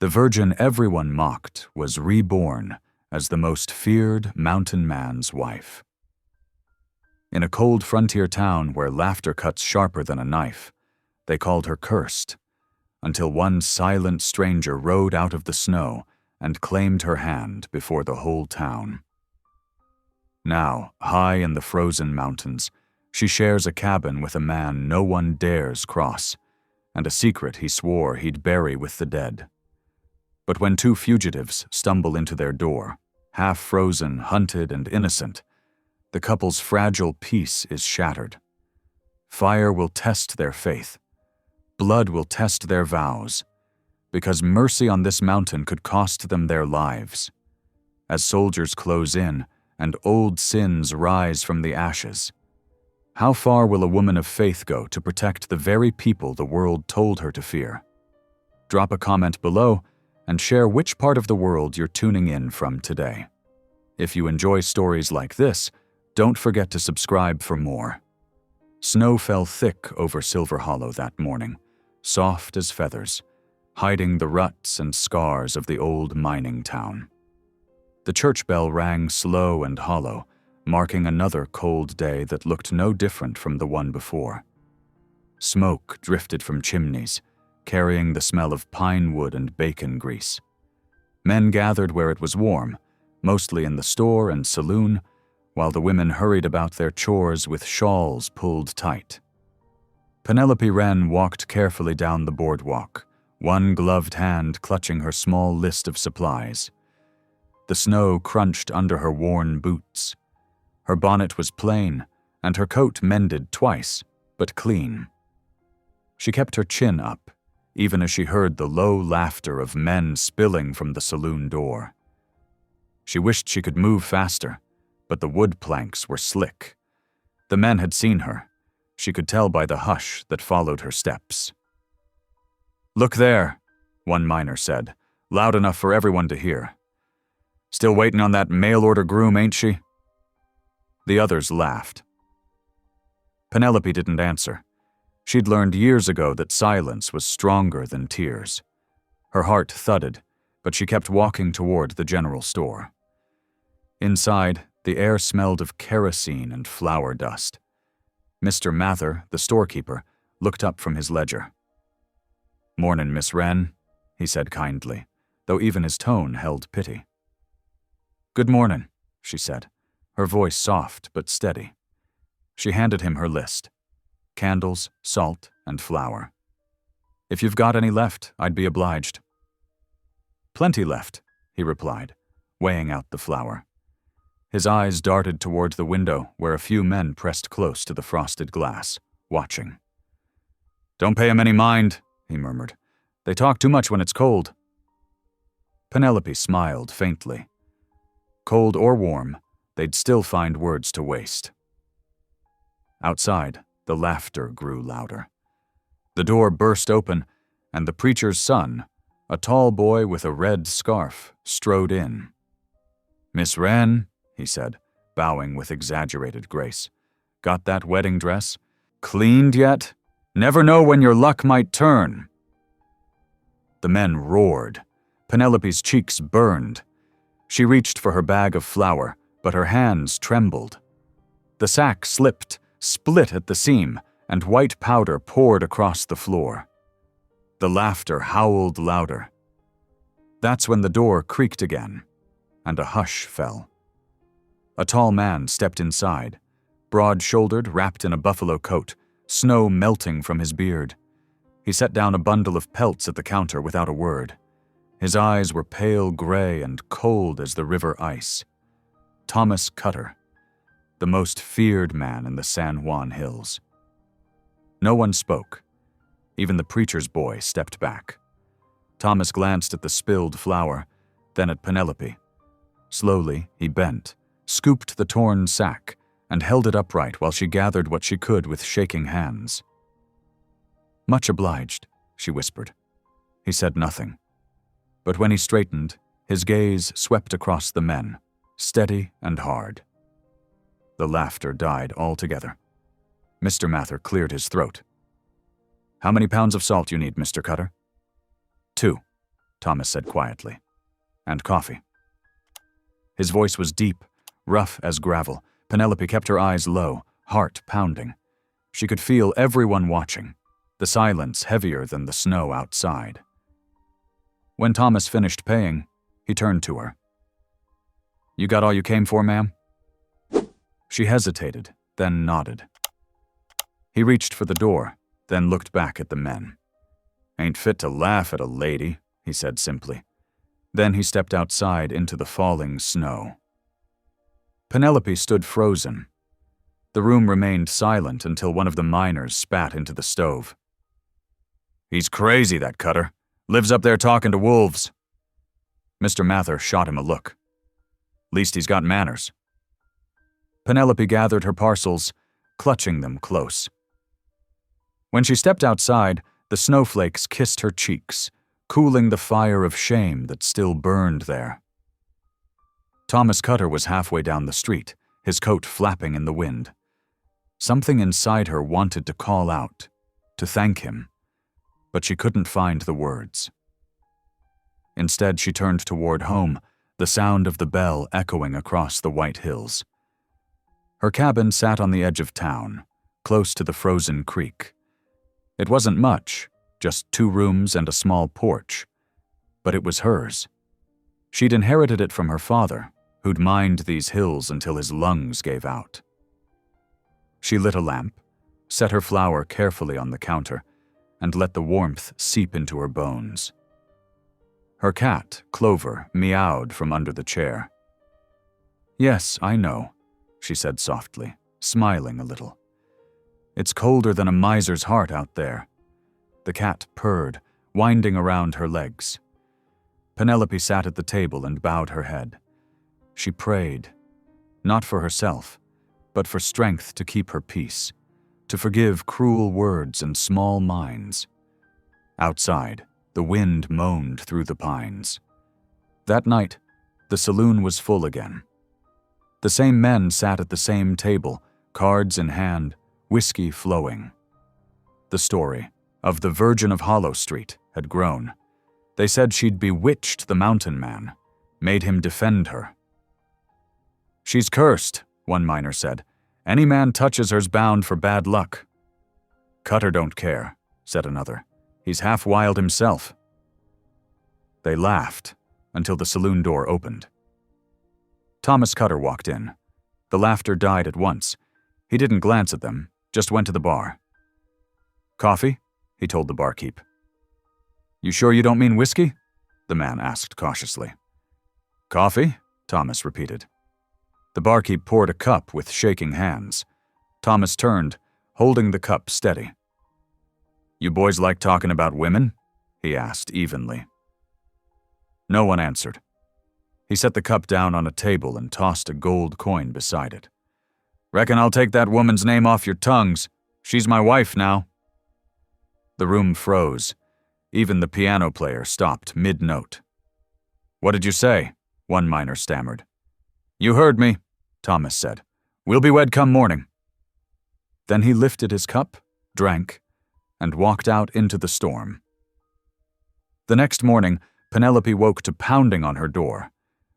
The virgin everyone mocked was reborn as the most feared mountain man's wife. In a cold frontier town where laughter cuts sharper than a knife, they called her cursed, until one silent stranger rode out of the snow and claimed her hand before the whole town. Now, high in the frozen mountains, she shares a cabin with a man no one dares cross, and a secret he swore he'd bury with the dead. But when two fugitives stumble into their door, half frozen, hunted, and innocent, the couple's fragile peace is shattered. Fire will test their faith. Blood will test their vows, because mercy on this mountain could cost them their lives. As soldiers close in and old sins rise from the ashes, how far will a woman of faith go to protect the very people the world told her to fear? Drop a comment below and share which part of the world you're tuning in from today. If you enjoy stories like this, don't forget to subscribe for more. Snow fell thick over Silver Hollow that morning, soft as feathers, hiding the ruts and scars of the old mining town. The church bell rang slow and hollow, marking another cold day that looked no different from the one before. Smoke drifted from chimneys, carrying the smell of pine wood and bacon grease. Men gathered where it was warm, mostly in the store and saloon, while the women hurried about their chores with shawls pulled tight. Penelope Wren walked carefully down the boardwalk, one gloved hand clutching her small list of supplies. The snow crunched under her worn boots. Her bonnet was plain, and her coat mended twice, but clean. She kept her chin up, even as she heard the low laughter of men spilling from the saloon door. She wished she could move faster, but the wood planks were slick. The men had seen her. She could tell by the hush that followed her steps. "Look there," one miner said, loud enough for everyone to hear. "Still waiting on that mail-order groom, ain't she?" The others laughed. Penelope didn't answer. She'd learned years ago that silence was stronger than tears. Her heart thudded, but she kept walking toward the general store. Inside, the air smelled of kerosene and flour dust. Mr. Mather, the storekeeper, looked up from his ledger. "Mornin', Miss Wren," he said kindly, though even his tone held pity. "Good mornin'," she said, her voice soft but steady. She handed him her list: candles, salt, and flour. "If you've got any left, I'd be obliged." "Plenty left," he replied, weighing out the flour. His eyes darted toward the window where a few men pressed close to the frosted glass, watching. "Don't pay 'em any mind," he murmured. "They talk too much when it's cold." Penelope smiled faintly. Cold or warm, they'd still find words to waste. Outside, the laughter grew louder. The door burst open, and the preacher's son, a tall boy with a red scarf, strode in. "Miss Wren," he said, bowing with exaggerated grace. "Got that wedding dress? Cleaned yet? Never know when your luck might turn." The men roared. Penelope's cheeks burned. She reached for her bag of flour, but her hands trembled. The sack slipped, split at the seam, and white powder poured across the floor. The laughter howled louder. That's when the door creaked again, and a hush fell. A tall man stepped inside, broad-shouldered, wrapped in a buffalo coat, snow melting from his beard. He set down a bundle of pelts at the counter without a word. His eyes were pale gray and cold as the river ice. Thomas Cutter, the most feared man in the San Juan Hills. No one spoke. Even the preacher's boy stepped back. Thomas glanced at the spilled flour, then at Penelope. Slowly, he bent, scooped the torn sack, and held it upright while she gathered what she could with shaking hands. "Much obliged," she whispered. He said nothing. But when he straightened, his gaze swept across the men, steady and hard. The laughter died altogether. Mr. Mather cleared his throat. "How many pounds of salt you need, Mr. Cutter?" "2." Thomas said quietly. "And coffee." His voice was deep, rough as gravel. Penelope kept her eyes low, heart pounding. She could feel everyone watching, the silence heavier than the snow outside. When Thomas finished paying, he turned to her. "You got all you came for, ma'am?" She hesitated, then nodded. He reached for the door, then looked back at the men. "Ain't fit to laugh at a lady," he said simply. Then he stepped outside into the falling snow. Penelope stood frozen. The room remained silent until one of the miners spat into the stove. "He's crazy, that Cutter. Lives up there talking to wolves." Mr. Mather shot him a look. "Least he's got manners." Penelope gathered her parcels, clutching them close. When she stepped outside, the snowflakes kissed her cheeks, cooling the fire of shame that still burned there. Thomas Cutter was halfway down the street, his coat flapping in the wind. Something inside her wanted to call out, to thank him, but she couldn't find the words. Instead, she turned toward home, the sound of the bell echoing across the white hills. Her cabin sat on the edge of town, close to the frozen creek. It wasn't much, just 2 rooms and a small porch, but it was hers. She'd inherited it from her father, who'd mined these hills until his lungs gave out. She lit a lamp, set her flour carefully on the counter, and let the warmth seep into her bones. Her cat, Clover, meowed from under the chair. "Yes, I know," she said softly, smiling a little. "It's colder than a miser's heart out there." The cat purred, winding around her legs. Penelope sat at the table and bowed her head. She prayed, not for herself, but for strength to keep her peace, to forgive cruel words and small minds. Outside, the wind moaned through the pines. That night, the saloon was full again. The same men sat at the same table, cards in hand, whiskey flowing. The story of the Virgin of Hollow Street had grown. They said she'd bewitched the mountain man, made him defend her. "She's cursed," one miner said. "Any man touches her's bound for bad luck." "Cutter don't care," said another. "He's half wild himself." They laughed until the saloon door opened. Thomas Cutter walked in. The laughter died at once. He didn't glance at them, just went to the bar. "Coffee?" he told the barkeep. "You sure you don't mean whiskey?" the man asked cautiously. "Coffee?" Thomas repeated. The barkeep poured a cup with shaking hands. Thomas turned, holding the cup steady. "You boys like talking about women?" he asked evenly. No one answered. He set the cup down on a table and tossed a gold coin beside it. "Reckon I'll take that woman's name off your tongues. She's my wife now." The room froze. Even the piano player stopped mid-note. "What did you say?" one miner stammered. "You heard me," Thomas said. "We'll be wed come morning." Then he lifted his cup, drank, and walked out into the storm. The next morning, Penelope woke to pounding on her door.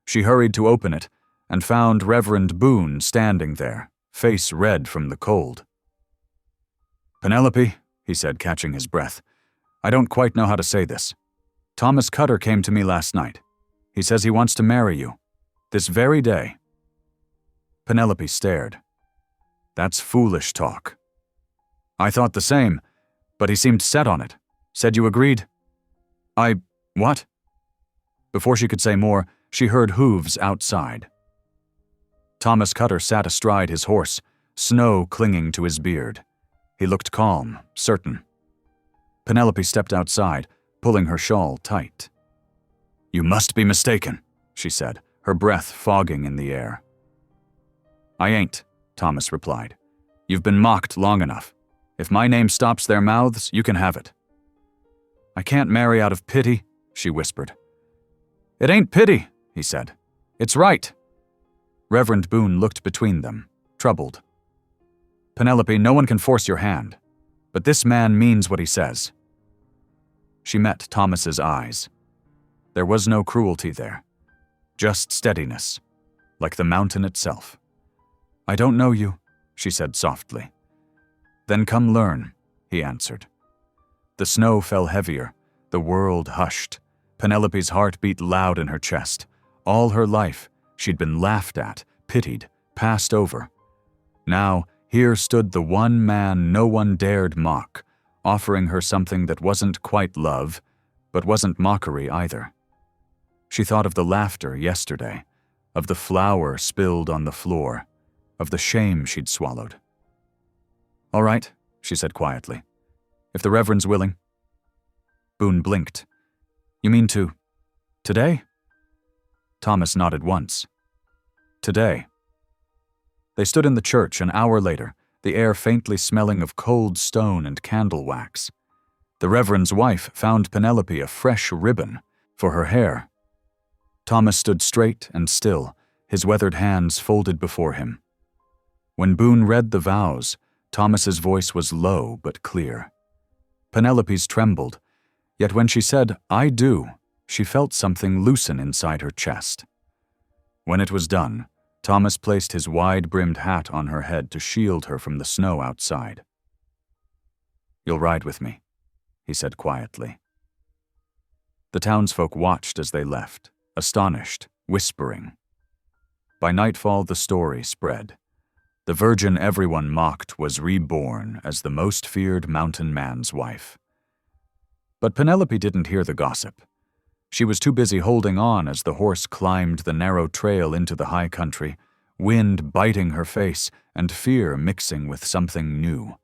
She hurried to open it and found Reverend Boone standing there, face red from the cold. "Penelope," he said, catching his breath, "I don't quite know how to say this. Thomas Cutter came to me last night. He says he wants to marry you. This very day." Penelope stared. "That's foolish talk." "I thought the same, but he seemed set on it. Said you agreed." What?" Before she could say more, she heard hooves outside. Thomas Cutter sat astride his horse, snow clinging to his beard. He looked calm, certain. Penelope stepped outside, pulling her shawl tight. "You must be mistaken," she said, her breath fogging in the air. "I ain't," Thomas replied. "You've been mocked long enough. If my name stops their mouths, you can have it." "I can't marry out of pity," she whispered. "It ain't pity," he said. "It's right." Reverend Boone looked between them, troubled. "Penelope, no one can force your hand, but this man means what he says." She met Thomas's eyes. There was no cruelty there, just steadiness, like the mountain itself. "I don't know you," she said softly. "Then come learn," he answered. The snow fell heavier, the world hushed. Penelope's heart beat loud in her chest. All her life, she'd been laughed at, pitied, passed over. Now, here stood the one man no one dared mock, offering her something that wasn't quite love, but wasn't mockery either. She thought of the laughter yesterday, of the flour spilled on the floor, of the shame she'd swallowed. "All right," she said quietly. "If the Reverend's willing." Boone blinked. "You mean today?" Thomas nodded once. "Today." They stood in the church an hour later, the air faintly smelling of cold stone and candle wax. The Reverend's wife found Penelope a fresh ribbon for her hair. Thomas stood straight and still, his weathered hands folded before him. When Boone read the vows, Thomas's voice was low but clear. Penelope's trembled, yet when she said, "I do," she felt something loosen inside her chest. When it was done, Thomas placed his wide-brimmed hat on her head to shield her from the snow outside. "You'll ride with me," he said quietly. The townsfolk watched as they left, astonished, whispering. By nightfall, the story spread. The virgin everyone mocked was reborn as the most feared mountain man's wife. But Penelope didn't hear the gossip. She was too busy holding on as the horse climbed the narrow trail into the high country, wind biting her face and fear mixing with something new,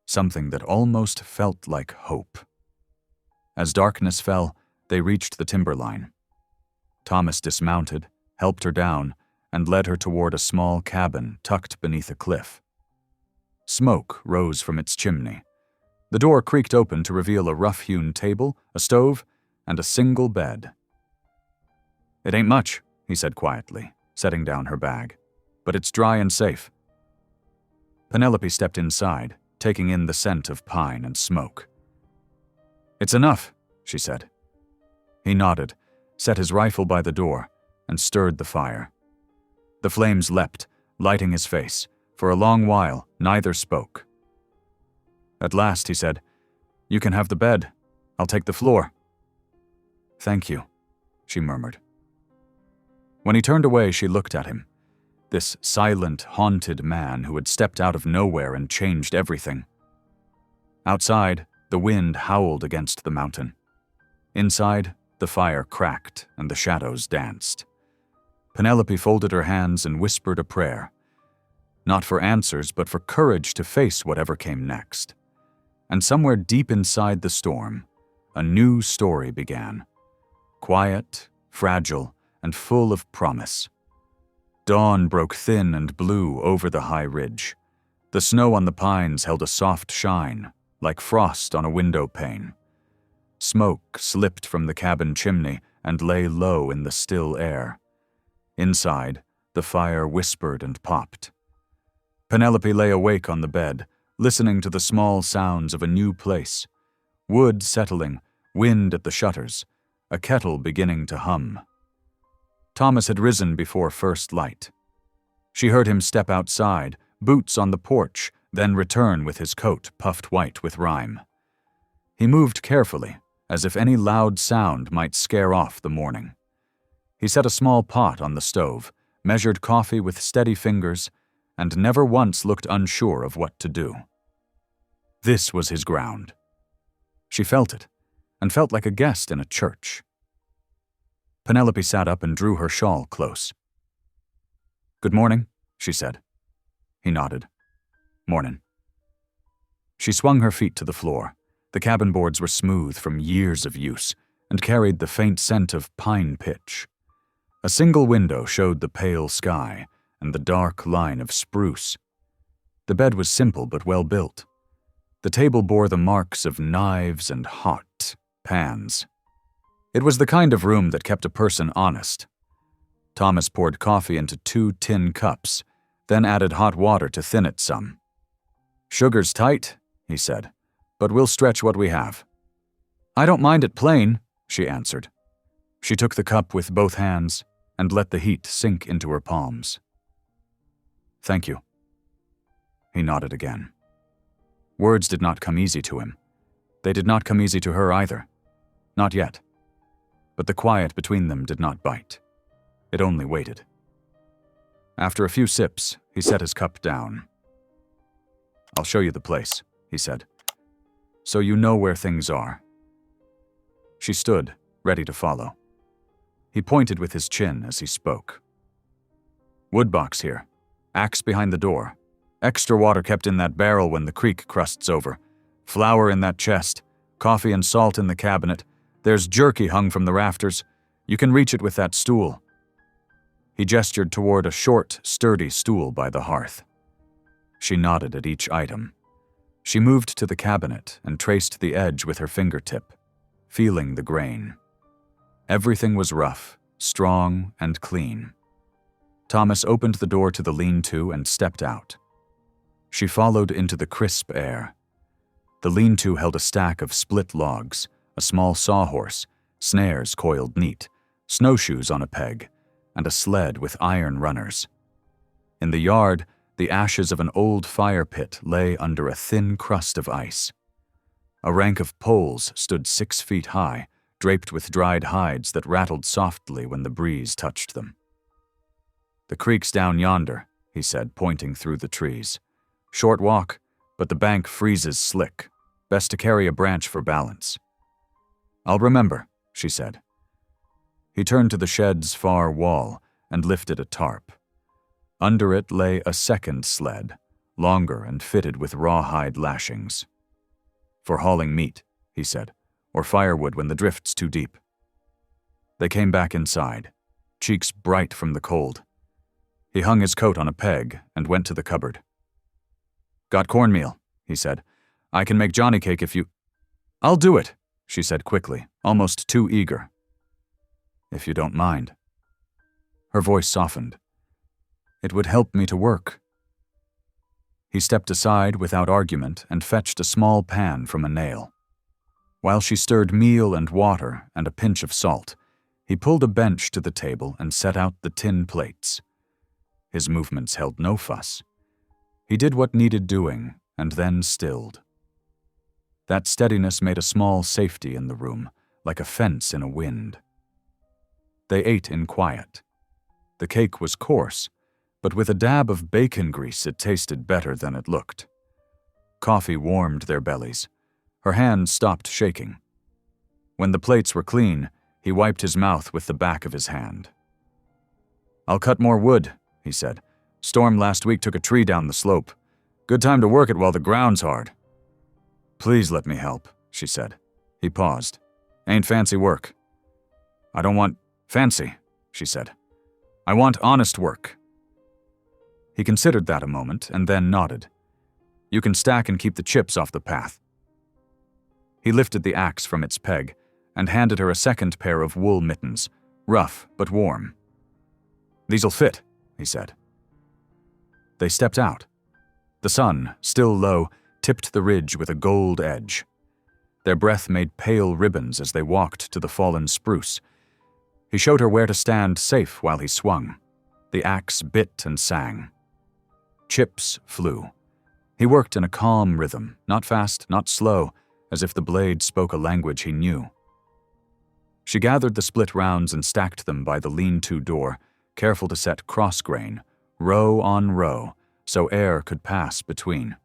something that almost felt like hope. As darkness fell, they reached the timberline. Thomas dismounted, helped her down, and led her toward a small cabin tucked beneath a cliff. Smoke rose from its chimney. The door creaked open to reveal a rough-hewn table, a stove, and a single bed. "It ain't much," he said quietly, setting down her bag, "but it's dry and safe." Penelope stepped inside, taking in the scent of pine and smoke. "It's enough," she said. He nodded, set his rifle by the door, and stirred the fire. The flames leapt, lighting his face. For a long while, neither spoke. At last, he said, "You can have the bed. I'll take the floor." "Thank you," she murmured. When he turned away, she looked at him. This silent, haunted man who had stepped out of nowhere and changed everything. Outside, the wind howled against the mountain. Inside, the fire cracked and the shadows danced. Penelope folded her hands and whispered a prayer. Not for answers, but for courage to face whatever came next. And somewhere deep inside the storm, a new story began. Quiet, fragile, and full of promise. Dawn broke thin and blue over the high ridge. The snow on the pines held a soft shine, like frost on a window pane. Smoke slipped from the cabin chimney and lay low in the still air. Inside, the fire whispered and popped. Penelope lay awake on the bed, listening to the small sounds of a new place. Wood settling, wind at the shutters, a kettle beginning to hum. Thomas had risen before first light. She heard him step outside, boots on the porch, then return with his coat puffed white with rime. He moved carefully, as if any loud sound might scare off the morning. He set a small pot on the stove, measured coffee with steady fingers, and never once looked unsure of what to do. This was his ground. She felt it, and felt like a guest in a church. Penelope sat up and drew her shawl close. "Good morning," she said. He nodded. "Mornin'." She swung her feet to the floor. The cabin boards were smooth from years of use and carried the faint scent of pine pitch. A single window showed the pale sky and the dark line of spruce. The bed was simple but well built. The table bore the marks of knives and hot pans. It was the kind of room that kept a person honest. Thomas poured coffee into 2 tin cups, then added hot water to thin it some. "Sugar's tight," he said, "but we'll stretch what we have." "I don't mind it plain," she answered. She took the cup with both hands and let the heat sink into her palms. "Thank you." He nodded again. Words did not come easy to him. They did not come easy to her either. Not yet. But the quiet between them did not bite. It only waited. After a few sips, he set his cup down. "I'll show you the place," he said, "so you know where things are." She stood, ready to follow. He pointed with his chin as he spoke. "Wood box here. Axe behind the door. Extra water kept in that barrel when the creek crusts over. Flour in that chest. Coffee and salt in the cabinet. There's jerky hung from the rafters. You can reach it with that stool." He gestured toward a short, sturdy stool by the hearth. She nodded at each item. She moved to the cabinet and traced the edge with her fingertip, feeling the grain. Everything was rough, strong, and clean. Thomas opened the door to the lean-to and stepped out. She followed into the crisp air. The lean-to held a stack of split logs, a small sawhorse, snares coiled neat, snowshoes on a peg, and a sled with iron runners. In the yard, the ashes of an old fire pit lay under a thin crust of ice. A rank of poles stood 6 feet high, draped with dried hides that rattled softly when the breeze touched them. "The creek's down yonder," he said, pointing through the trees. "Short walk, but the bank freezes slick. Best to carry a branch for balance." "I'll remember," she said. He turned to the shed's far wall and lifted a tarp. Under it lay a second sled, longer and fitted with rawhide lashings. "For hauling meat," he said, "or firewood when the drift's too deep." They came back inside, cheeks bright from the cold. He hung his coat on a peg and went to the cupboard. "Got cornmeal," he said. "I can make johnny cake if you—" "I'll do it," she said quickly, almost too eager. "If you don't mind." Her voice softened. "It would help me to work." He stepped aside without argument and fetched a small pan from a nail. While she stirred meal and water and a pinch of salt, he pulled a bench to the table and set out the tin plates. His movements held no fuss. He did what needed doing and then stilled. That steadiness made a small safety in the room, like a fence in a wind. They ate in quiet. The cake was coarse, but with a dab of bacon grease it tasted better than it looked. Coffee warmed their bellies. Her hands stopped shaking. When the plates were clean, he wiped his mouth with the back of his hand. "I'll cut more wood," he said. "Storm last week took a tree down the slope. Good time to work it while the ground's hard." "Please let me help," she said. He paused. "Ain't fancy work." "I don't want fancy," she said. "I want honest work." He considered that a moment and then nodded. "You can stack and keep the chips off the path." He lifted the axe from its peg and handed her a second pair of wool mittens, rough but warm. "These'll fit," he said. They stepped out. The sun, still low, tipped the ridge with a gold edge. Their breath made pale ribbons as they walked to the fallen spruce. He showed her where to stand safe while he swung. The axe bit and sang. Chips flew. He worked in a calm rhythm, not fast, not slow, as if the blade spoke a language he knew. She gathered the split rounds and stacked them by the lean-to door, careful to set cross-grain, row on row, so air could pass between.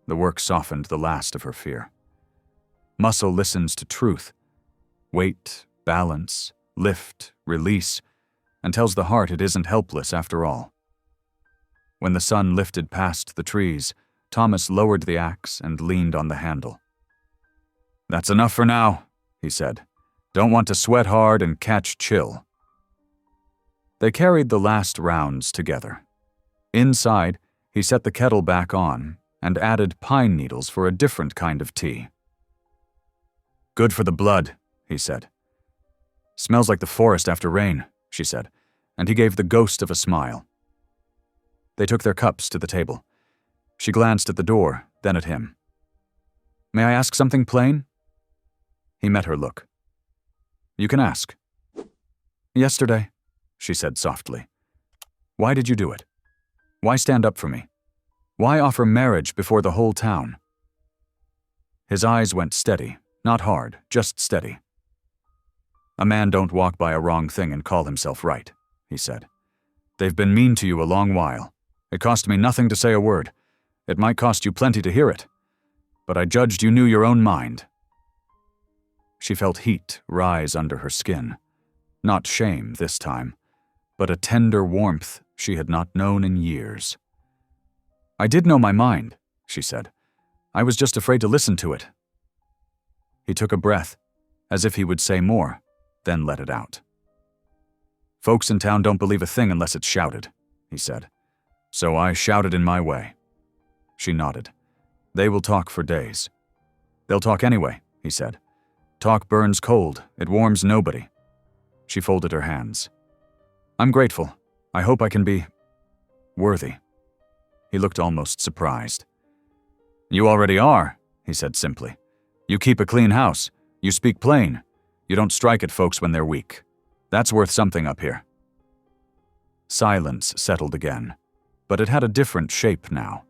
The work softened the last of her fear. Muscle listens to truth. Weight, balance, lift, release, and tells the heart it isn't helpless after all. When the sun lifted past the trees, Thomas lowered the axe and leaned on the handle. "That's enough for now," he said. "Don't want to sweat hard and catch chill." They carried the last rounds together. Inside, he set the kettle back on and added pine needles for a different kind of tea. "Good for the blood," he said. "Smells like the forest after rain," she said, and he gave the ghost of a smile. They took their cups to the table. She glanced at the door, then at him. "May I ask something plain?" He met her look. You can ask." "Yesterday," she said softly. "Why did you do it? Why stand up for me? Why offer marriage before the whole town?" His eyes went steady, not hard, just steady. "A man don't walk by a wrong thing and call himself right," he said. "They've been mean to you a long while. It cost me nothing to say a word. It might cost you plenty to hear it. But I judged you knew your own mind." She felt heat rise under her skin. Not shame this time, but a tender warmth she had not known in years. "I did know my mind," she said. "I was just afraid to listen to it." He took a breath, as if he would say more, then let it out. "Folks in town don't believe a thing unless it's shouted," he said. "So I shouted in my way." She nodded. "They will talk for days." "They'll talk anyway," he said. "Talk burns cold. It warms nobody." She folded her hands. "I'm grateful. I hope I can be worthy." He looked almost surprised. "You already are," he said simply. "You keep a clean house. You speak plain. You don't strike at folks when they're weak. That's worth something up here." Silence settled again, but it had a different shape now.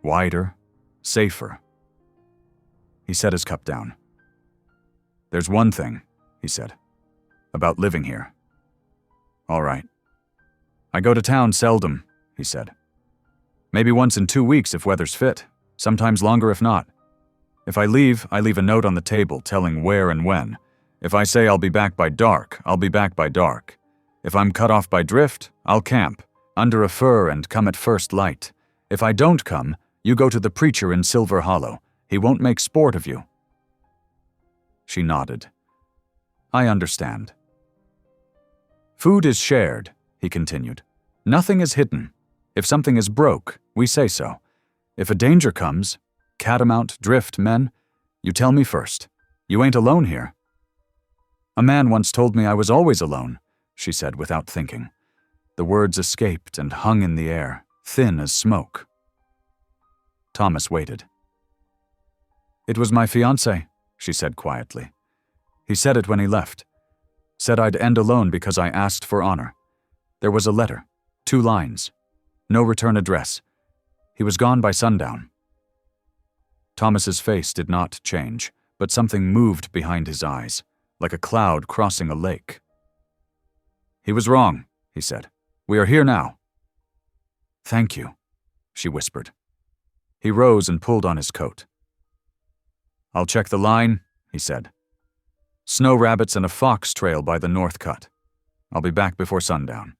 Wider, safer. He set his cup down. "There's one thing," he said, "about living here." "All right." "I go to town seldom," he said. "Maybe once in 2 weeks if weather's fit, sometimes longer if not. If I leave a note on the table telling where and when. If I say I'll be back by dark, I'll be back by dark. If I'm cut off by drift, I'll camp, under a fir and come at first light. If I don't come, you go to the preacher in Silver Hollow. He won't make sport of you." She nodded. "I understand." "Food is shared," he continued. "Nothing is hidden. If something is broke, we say so. If a danger comes, catamount, drift, men, you tell me first. You ain't alone here." "A man once told me I was always alone," she said without thinking. The words escaped and hung in the air, thin as smoke. Thomas waited. "It was my fiancé," she said quietly. "He said it when he left. Said I'd end alone because I asked for honor. There was a letter, 2 lines. No return address. He was gone by sundown." Thomas's face did not change, but something moved behind his eyes, like a cloud crossing a lake. "He was wrong," he said. "We are here now." "Thank you," she whispered. He rose and pulled on his coat. "I'll check the line," he said. "Snow rabbits and a fox trail by the north cut. I'll be back before sundown."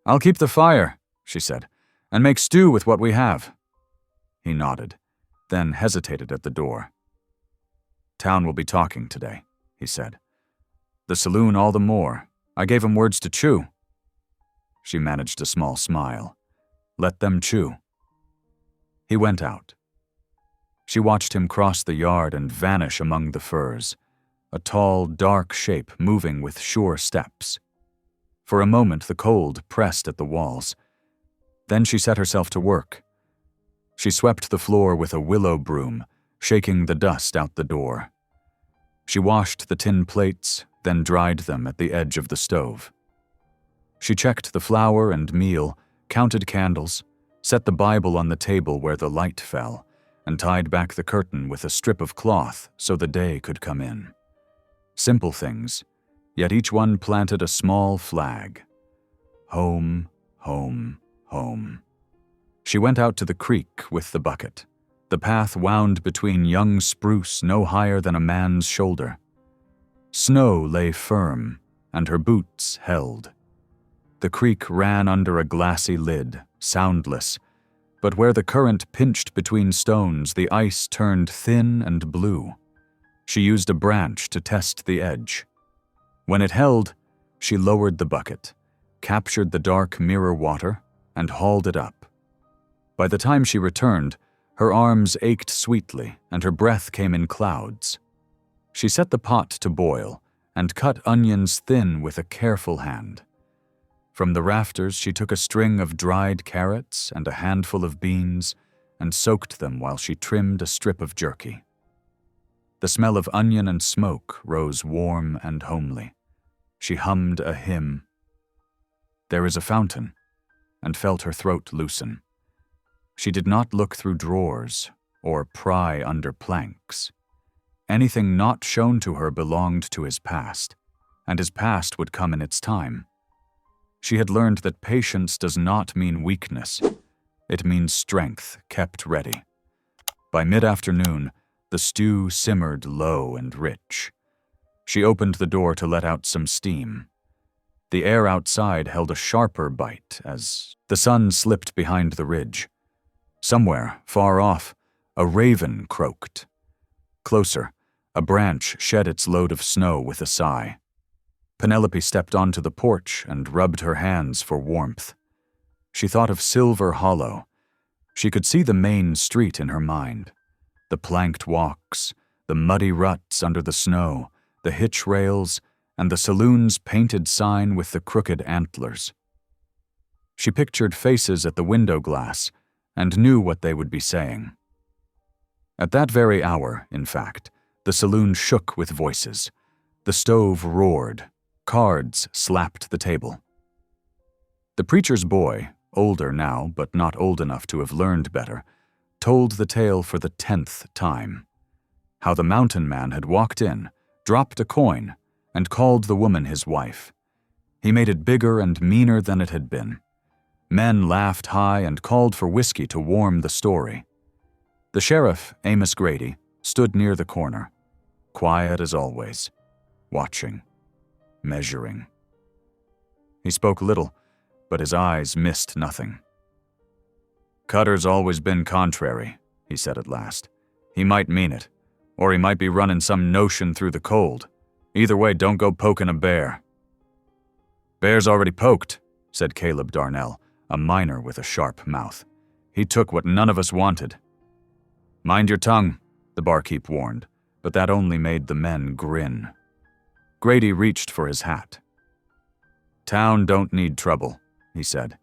"I'll keep the fire," she said, "and make stew with what we have." He nodded, then hesitated at the door. "Town will be talking today," he said. "The saloon all the more. I gave 'em words to chew." She managed a small smile. Let them chew. He went out. She watched him cross the yard and vanish among the firs, a tall, dark shape moving with sure steps. For a moment the cold pressed at the walls. Then she set herself to work. She swept the floor with a willow broom, shaking the dust out the door. She washed the tin plates, then dried them at the edge of the stove. She checked the flour and meal, counted candles, set the Bible on the table where the light fell, and tied back the curtain with a strip of cloth so the day could come in. Simple things, yet each one planted a small flag. Home, home, home. She went out to the creek with the bucket. The path wound between young spruce no higher than a man's shoulder. Snow lay firm, and her boots held. The creek ran under a glassy lid, soundless, but where the current pinched between stones, the ice turned thin and blue. She used a branch to test the edge. When it held, she lowered the bucket, captured the dark mirror water, and hauled it up. By the time she returned, her arms ached sweetly and her breath came in clouds. She set the pot to boil and cut onions thin with a careful hand. From the rafters she took a string of dried carrots and a handful of beans and soaked them while she trimmed a strip of jerky. The smell of onion and smoke rose warm and homely. She hummed a hymn. "There is a fountain," and felt her throat loosen. She did not look through drawers or pry under planks. Anything not shown to her belonged to his past, and his past would come in its time. She had learned that patience does not mean weakness. It means strength kept ready. By mid-afternoon, the stew simmered low and rich. She opened the door to let out some steam. The air outside held a sharper bite as the sun slipped behind the ridge. Somewhere, far off, a raven croaked. Closer, a branch shed its load of snow with a sigh. Penelope stepped onto the porch and rubbed her hands for warmth. She thought of Silver Hollow. She could see the main street in her mind. The planked walks, the muddy ruts under the snow, the hitch rails, and the saloon's painted sign with the crooked antlers. She pictured faces at the window glass and knew what they would be saying. At that very hour, in fact, the saloon shook with voices. The stove roared. Cards slapped the table. The preacher's boy, older now but not old enough to have learned better, told the tale for the 10th time. How the mountain man had walked in, dropped a coin, and called the woman his wife. He made it bigger and meaner than it had been. Men laughed high and called for whiskey to warm the story. The sheriff, Amos Grady, stood near the corner, quiet as always, watching, measuring. He spoke little, but his eyes missed nothing. "Cutter's always been contrary," he said at last. "He might mean it, or he might be running some notion through the cold. Either way, don't go poking a bear." "Bear's already poked," said Caleb Darnell, a miner with a sharp mouth. "He took what none of us wanted." "Mind your tongue," the barkeep warned, but that only made the men grin. Grady reached for his hat. "Town don't need trouble," he said.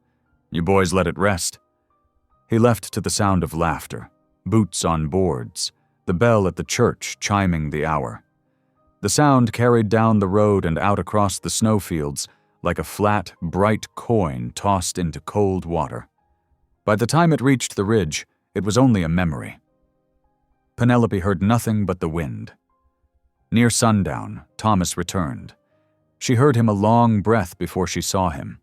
"You boys let it rest." He left to the sound of laughter, boots on boards, the bell at the church chiming the hour. The sound carried down the road and out across the snowfields like a flat, bright coin tossed into cold water. By the time it reached the ridge, it was only a memory. Penelope heard nothing but the wind. Near sundown, Thomas returned. She heard him a long breath before she saw him.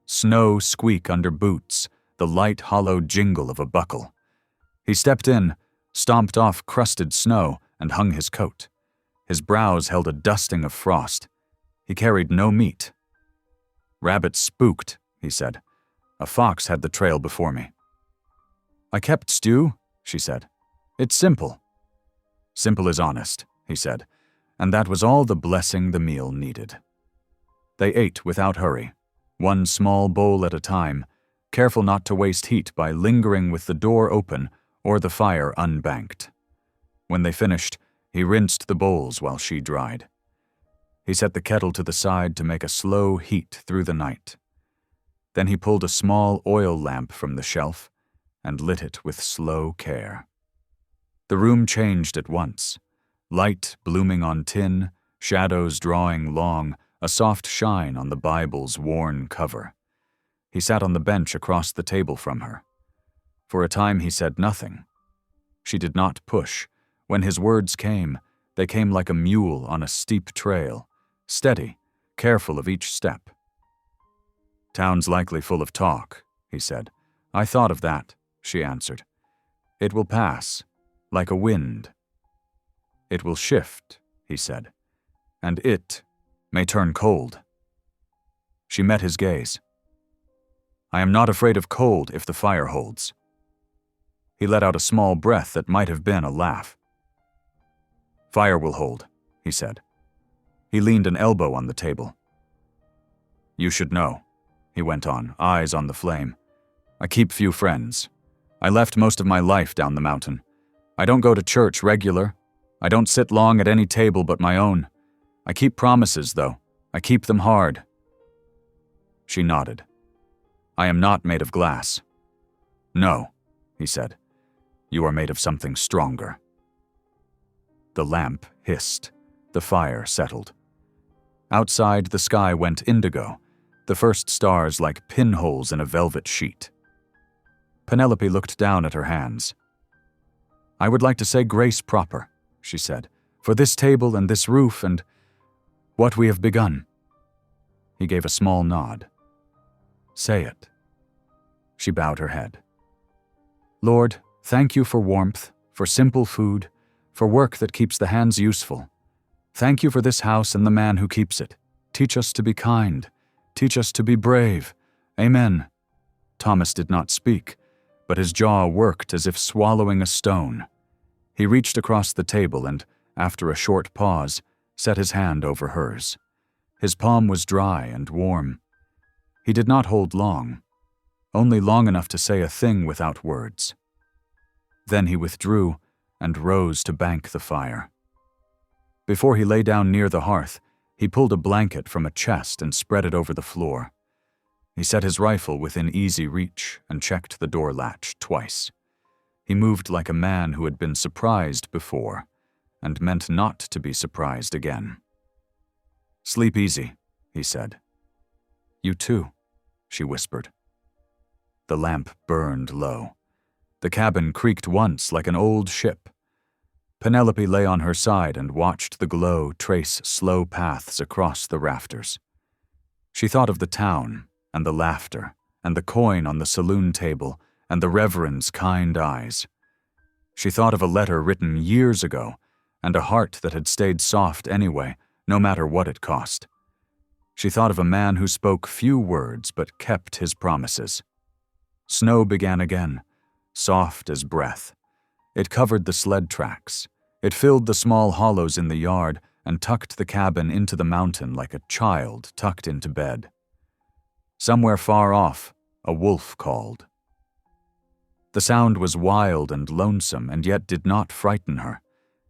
Snow squeak under boots, the light hollow jingle of a buckle. He stepped in, stomped off crusted snow, and hung his coat. His brows held a dusting of frost. He carried no meat. "Rabbit spooked," he said. "A fox had the trail before me." "I kept stew," she said. "It's simple." "Simple is honest," he said, and that was all the blessing the meal needed. They ate without hurry, one small bowl at a time, careful not to waste heat by lingering with the door open or the fire unbanked. When they finished, he rinsed the bowls while she dried. He set the kettle to the side to make a slow heat through the night. Then he pulled a small oil lamp from the shelf and lit it with slow care. The room changed at once. Light blooming on tin, shadows drawing long, a soft shine on the Bible's worn cover. He sat on the bench across the table from her. For a time he said nothing. She did not push. When his words came, they came like a mule on a steep trail, steady, careful of each step. "Town's likely full of talk," he said. "I thought of that," she answered. "It will pass, like a wind." "It will shift," he said, "and it may turn cold." She met his gaze. "I am not afraid of cold if the fire holds." He let out a small breath that might have been a laugh. "Fire will hold," he said. He leaned an elbow on the table. "You should know," he went on, eyes on the flame. "I keep few friends. I left most of my life down the mountain. I don't go to church regular. I don't sit long at any table but my own. I keep promises, though. I keep them hard." She nodded. "I am not made of glass." "No," he said. "You are made of something stronger." The lamp hissed. The fire settled. Outside, the sky went indigo, the first stars like pinholes in a velvet sheet. Penelope looked down at her hands. "I would like to say grace proper," she said, "for this table and this roof and what we have begun." He gave a small nod. "Say it." She bowed her head. "Lord, thank you for warmth, for simple food, for work that keeps the hands useful. Thank you for this house and the man who keeps it. Teach us to be kind. Teach us to be brave. Amen." Thomas did not speak, but his jaw worked as if swallowing a stone. He reached across the table and, after a short pause, set his hand over hers. His palm was dry and warm. He did not hold long, only long enough to say a thing without words. Then he withdrew and rose to bank the fire. Before he lay down near the hearth, he pulled a blanket from a chest and spread it over the floor. He set his rifle within easy reach and checked the door latch twice. He moved like a man who had been surprised before and meant not to be surprised again. "Sleep easy," he said. "You too," she whispered. The lamp burned low. The cabin creaked once like an old ship. Penelope lay on her side and watched the glow trace slow paths across the rafters. She thought of the town, and the laughter, and the coin on the saloon table, and the reverend's kind eyes. She thought of a letter written years ago, and a heart that had stayed soft anyway, no matter what it cost. She thought of a man who spoke few words but kept his promises. Snow began again, soft as breath. It covered the sled tracks. It filled the small hollows in the yard and tucked the cabin into the mountain like a child tucked into bed. Somewhere far off, a wolf called. The sound was wild and lonesome and yet did not frighten her.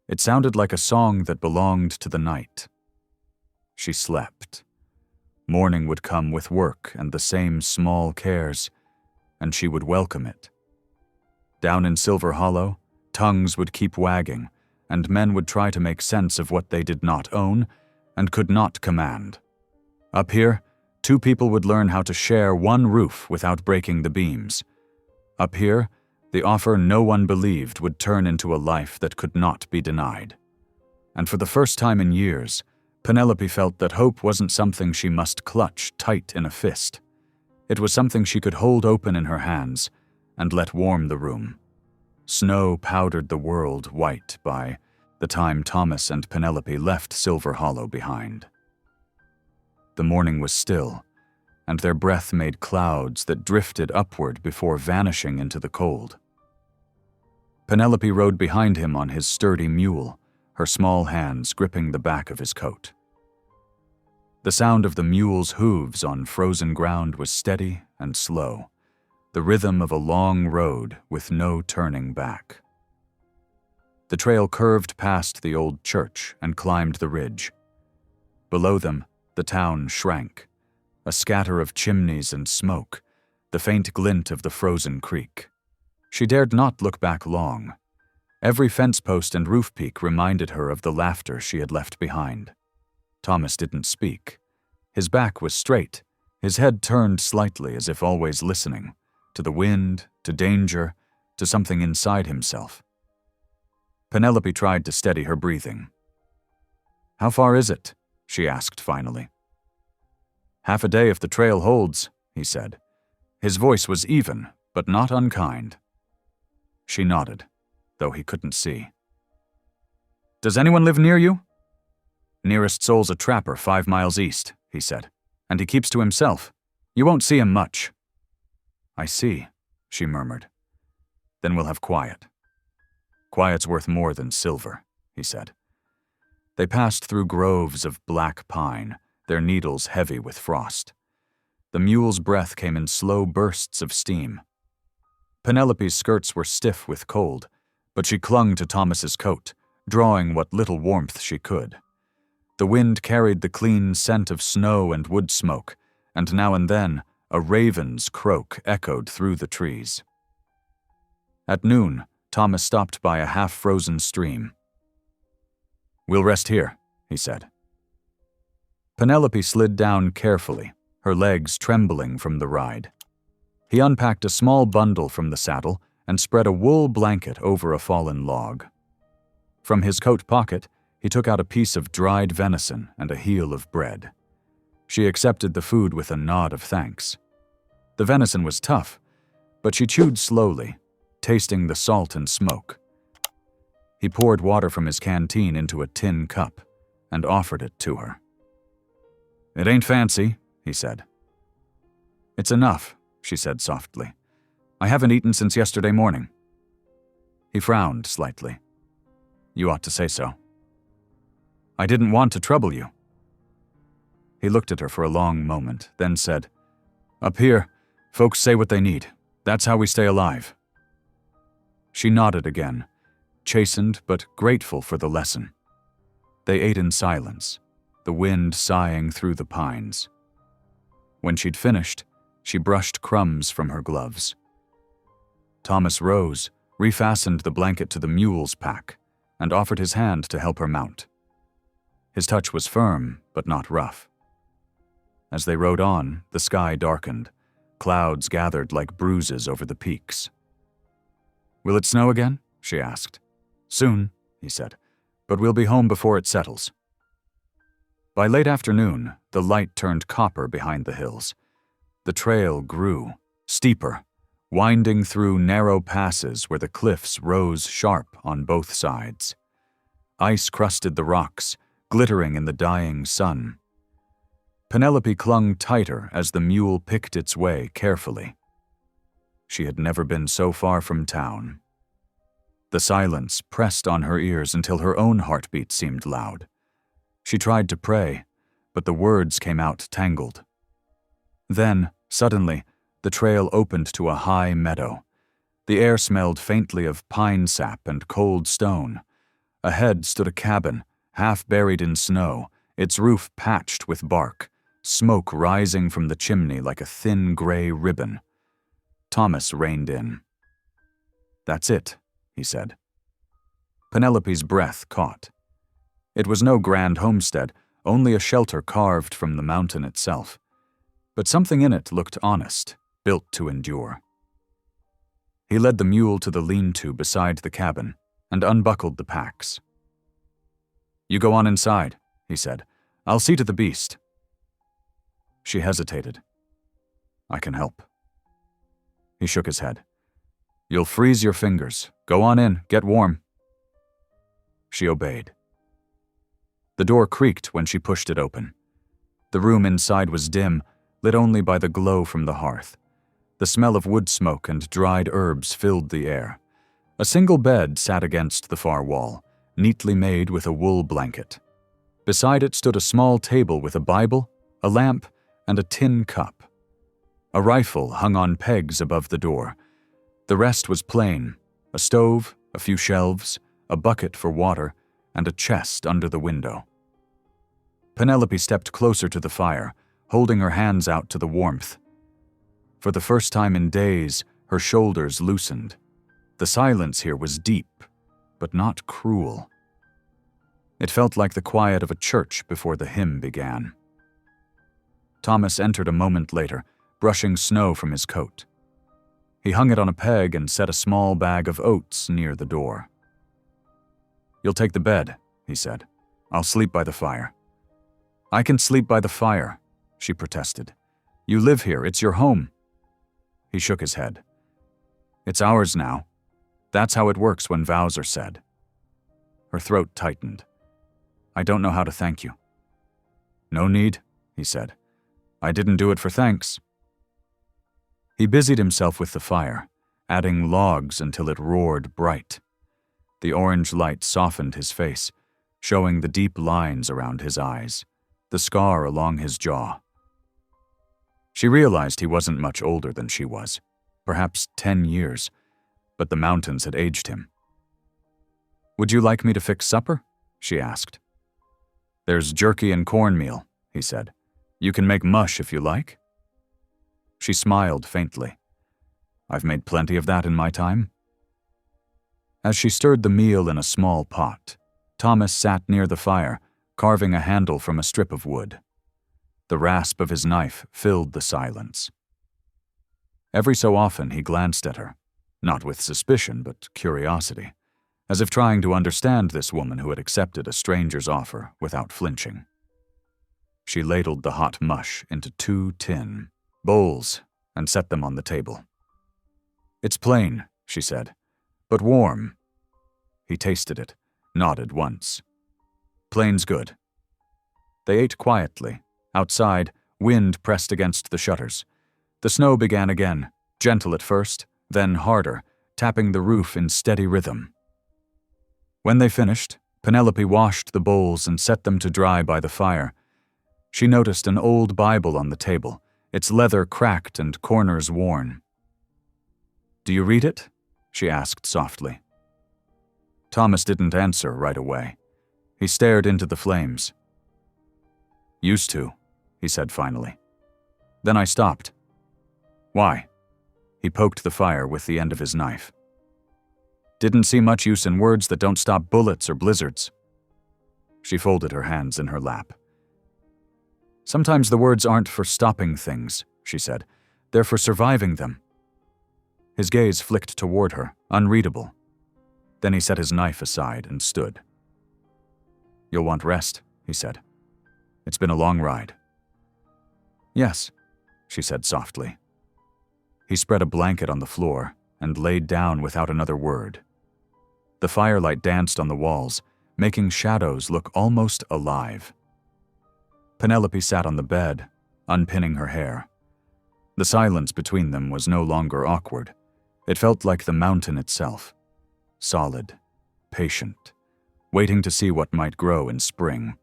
It sounded like a song that belonged to the night. She slept. Morning would come with work and the same small cares, and she would welcome it. Down in Silver Hollow, tongues would keep wagging, and men would try to make sense of what they did not own and could not command. Up here, two people would learn how to share one roof without breaking the beams. Up here, the offer no one believed would turn into a life that could not be denied. And for the first time in years, Penelope felt that hope wasn't something she must clutch tight in a fist. It was something she could hold open in her hands and let warm the room. Snow powdered the world white by the time Thomas and Penelope left Silver Hollow behind. The morning was still, and their breath made clouds that drifted upward before vanishing into the cold. Penelope rode behind him on his sturdy mule, her small hands gripping the back of his coat. The sound of the mule's hooves on frozen ground was steady and slow, the rhythm of a long road with no turning back. The trail curved past the old church and climbed the ridge. Below them, the town shrank, a scatter of chimneys and smoke, the faint glint of the frozen creek. She dared not look back long. Every fence post and roof peak reminded her of the laughter she had left behind. Thomas didn't speak. His back was straight, his head turned slightly as if always listening, to the wind, to danger, to something inside himself. Penelope tried to steady her breathing. "How far is it?" she asked finally. "Half a day if the trail holds," he said. His voice was even, but not unkind. She nodded, though he couldn't see. "Does anyone live near you?" "Nearest soul's a trapper 5 miles east," he said, "and he keeps to himself. You won't see him much." "I see," she murmured. "Then we'll have quiet." "Quiet's worth more than silver," he said. They passed through groves of black pine, their needles heavy with frost. The mule's breath came in slow bursts of steam. Penelope's skirts were stiff with cold, but she clung to Thomas's coat, drawing what little warmth she could. The wind carried the clean scent of snow and wood smoke, and now and then a raven's croak echoed through the trees. At noon, Thomas stopped by a half-frozen stream. We'll rest here, he said. Penelope slid down carefully, her legs trembling from the ride. He unpacked a small bundle from the saddle and spread a wool blanket over a fallen log. From his coat pocket, he took out a piece of dried venison and a heel of bread. She accepted the food with a nod of thanks. The venison was tough, but she chewed slowly, tasting the salt and smoke. He poured water from his canteen into a tin cup and offered it to her. "It ain't fancy," he said. "It's enough," she said softly. "I haven't eaten since yesterday morning." He frowned slightly. "You ought to say so." "I didn't want to trouble you." He looked at her for a long moment, then said, "Up here, folks say what they need. That's how we stay alive." She nodded again, chastened but grateful for the lesson. They ate in silence, the wind sighing through the pines. When she'd finished, she brushed crumbs from her gloves. Thomas rose, refastened the blanket to the mule's pack, and offered his hand to help her mount. His touch was firm, but not rough. As they rode on, the sky darkened. Clouds gathered like bruises over the peaks. "Will it snow again?" she asked. "Soon," he said, "but we'll be home before it settles." By late afternoon, the light turned copper behind the hills. The trail grew, steeper, winding through narrow passes where the cliffs rose sharp on both sides. Ice crusted the rocks, glittering in the dying sun. Penelope clung tighter as the mule picked its way carefully. She had never been so far from town. The silence pressed on her ears until her own heartbeat seemed loud. She tried to pray, but the words came out tangled. Then, suddenly, the trail opened to a high meadow. The air smelled faintly of pine sap and cold stone. Ahead stood a cabin, half buried in snow, its roof patched with bark, smoke rising from the chimney like a thin gray ribbon. Thomas reined in. "That's it," he said. Penelope's breath caught. It was no grand homestead, only a shelter carved from the mountain itself. But something in it looked honest, built to endure. He led the mule to the lean-to beside the cabin and unbuckled the packs. "You go on inside," he said. "I'll see to the beast." She hesitated. "I can help." He shook his head. "You'll freeze your fingers. Go on in, get warm." She obeyed. The door creaked when she pushed it open. The room inside was dim, lit only by the glow from the hearth. The smell of wood smoke and dried herbs filled the air. A single bed sat against the far wall, neatly made with a wool blanket. Beside it stood a small table with a Bible, a lamp, and a tin cup. A rifle hung on pegs above the door. The rest was plain: a stove, a few shelves, a bucket for water, and a chest under the window. Penelope stepped closer to the fire, holding her hands out to the warmth. For the first time in days, her shoulders loosened. The silence here was deep, but not cruel. It felt like the quiet of a church before the hymn began. Thomas entered a moment later, brushing snow from his coat. He hung it on a peg and set a small bag of oats near the door. "You'll take the bed," he said. "I'll sleep by the fire." "I can sleep by the fire," she protested. "You live here, it's your home." He shook his head. "It's ours now. That's how it works when vows are said." Her throat tightened. "I don't know how to thank you." "No need," he said. "I didn't do it for thanks." He busied himself with the fire, adding logs until it roared bright. The orange light softened his face, showing the deep lines around his eyes, the scar along his jaw. She realized he wasn't much older than she was, perhaps 10 years, but the mountains had aged him. "Would you like me to fix supper?" she asked. "There's jerky and cornmeal," he said. "You can make mush if you like." She smiled faintly. "I've made plenty of that in my time." As she stirred the meal in a small pot, Thomas sat near the fire, carving a handle from a strip of wood. The rasp of his knife filled the silence. Every so often he glanced at her, not with suspicion but curiosity, as if trying to understand this woman who had accepted a stranger's offer without flinching. She ladled the hot mush into 2 tin bowls and set them on the table. "It's plain," she said, "but warm." He tasted it, nodded once. "Plain's good." They ate quietly. Outside, wind pressed against the shutters. The snow began again, gentle at first, then harder, tapping the roof in steady rhythm. When they finished, Penelope washed the bowls and set them to dry by the fire. She noticed an old Bible on the table, its leather cracked and corners worn. "Do you read it?" she asked softly. Thomas didn't answer right away. He stared into the flames. "Used to," he said finally. "Then I stopped." "Why?" He poked the fire with the end of his knife. "Didn't see much use in words that don't stop bullets or blizzards." She folded her hands in her lap. "Sometimes the words aren't for stopping things," she said. "They're for surviving them." His gaze flicked toward her, unreadable. Then he set his knife aside and stood. "You'll want rest," he said. "It's been a long ride." "Yes," she said softly. He spread a blanket on the floor and laid down without another word. The firelight danced on the walls, making shadows look almost alive. Penelope sat on the bed, unpinning her hair. The silence between them was no longer awkward. It felt like the mountain itself, solid, patient, waiting to see what might grow in spring.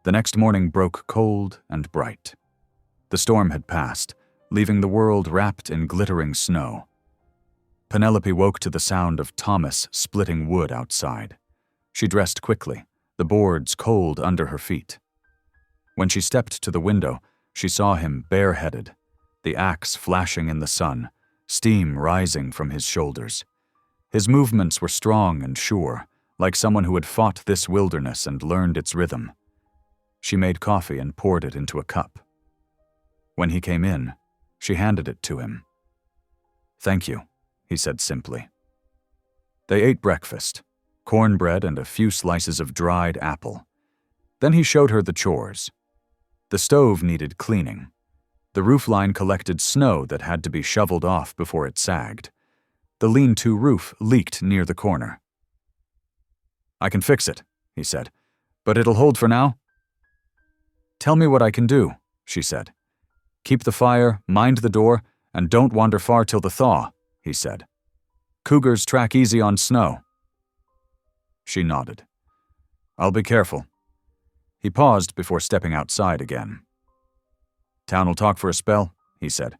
The next morning broke cold and bright. The storm had passed, leaving the world wrapped in glittering snow. Penelope woke to the sound of Thomas splitting wood outside. She dressed quickly, the boards cold under her feet. When she stepped to the window, she saw him bareheaded, the axe flashing in the sun, steam rising from his shoulders. His movements were strong and sure, like someone who had fought this wilderness and learned its rhythm. She made coffee and poured it into a cup. When he came in, she handed it to him. "Thank you," he said simply. They ate breakfast, cornbread and a few slices of dried apple. Then he showed her the chores. The stove needed cleaning. The roofline collected snow that had to be shoveled off before it sagged. The lean-to roof leaked near the corner. "I can fix it," he said, "but it'll hold for now." "Tell me what I can do," she said. "Keep the fire, mind the door, and don't wander far till the thaw," he said. "Cougars track easy on snow." She nodded. "I'll be careful." He paused before stepping outside again. "Town'll talk for a spell," he said.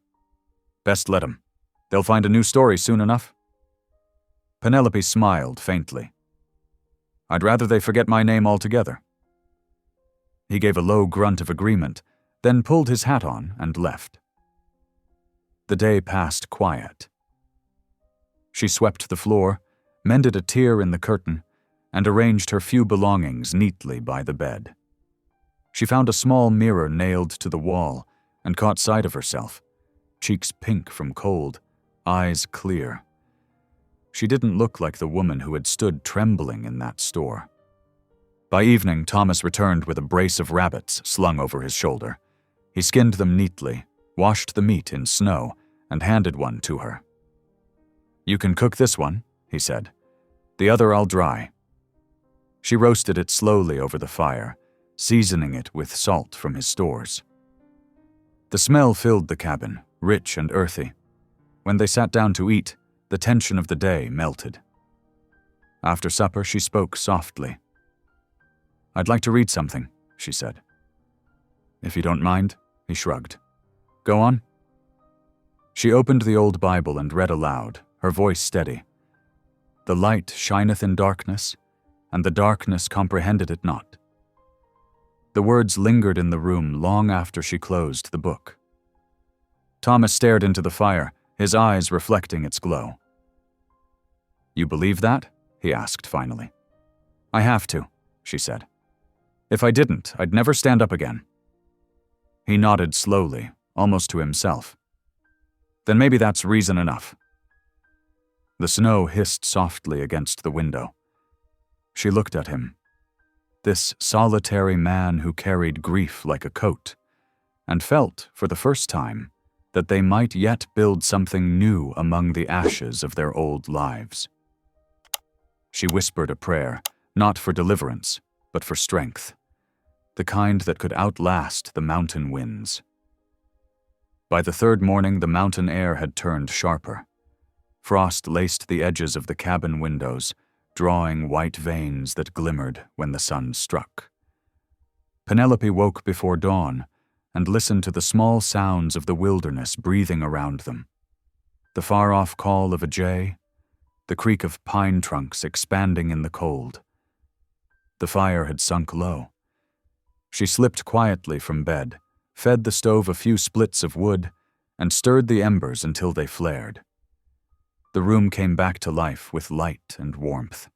"Best let 'em. They'll find a new story soon enough." Penelope smiled faintly. "I'd rather they forget my name altogether." He gave a low grunt of agreement, then pulled his hat on and left. The day passed quiet. She swept the floor, mended a tear in the curtain, and arranged her few belongings neatly by the bed. She found a small mirror nailed to the wall and caught sight of herself, cheeks pink from cold, eyes clear. She didn't look like the woman who had stood trembling in that store. By evening, Thomas returned with a brace of rabbits slung over his shoulder. He skinned them neatly, washed the meat in snow, and handed one to her. "You can cook this one," he said. "The other I'll dry." She roasted it slowly over the fire, seasoning it with salt from his stores. The smell filled the cabin, rich and earthy. When they sat down to eat, the tension of the day melted. After supper, she spoke softly. "I'd like to read something," she said. "If you don't mind," he shrugged. "Go on." She opened the old Bible and read aloud, her voice steady. "The light shineth in darkness, and the darkness comprehended it not." The words lingered in the room long after she closed the book. Thomas stared into the fire, his eyes reflecting its glow. "You believe that?" he asked finally. I have to, she said. If I didn't, I'd never stand up again. He nodded slowly, almost to himself. Then maybe that's reason enough. The snow hissed softly against the window. She looked at him, this solitary man who carried grief like a coat, and felt, for the first time, that they might yet build something new among the ashes of their old lives. She whispered a prayer, not for deliverance, but for strength, the kind that could outlast the mountain winds. By the third morning, the mountain air had turned sharper. Frost laced the edges of the cabin windows, drawing white veins that glimmered when the sun struck. Penelope woke before dawn and listened to the small sounds of the wilderness breathing around them. The far-off call of a jay, the creak of pine trunks expanding in the cold. The fire had sunk low. She slipped quietly from bed, fed the stove a few splits of wood, and stirred the embers until they flared. The room came back to life with light and warmth.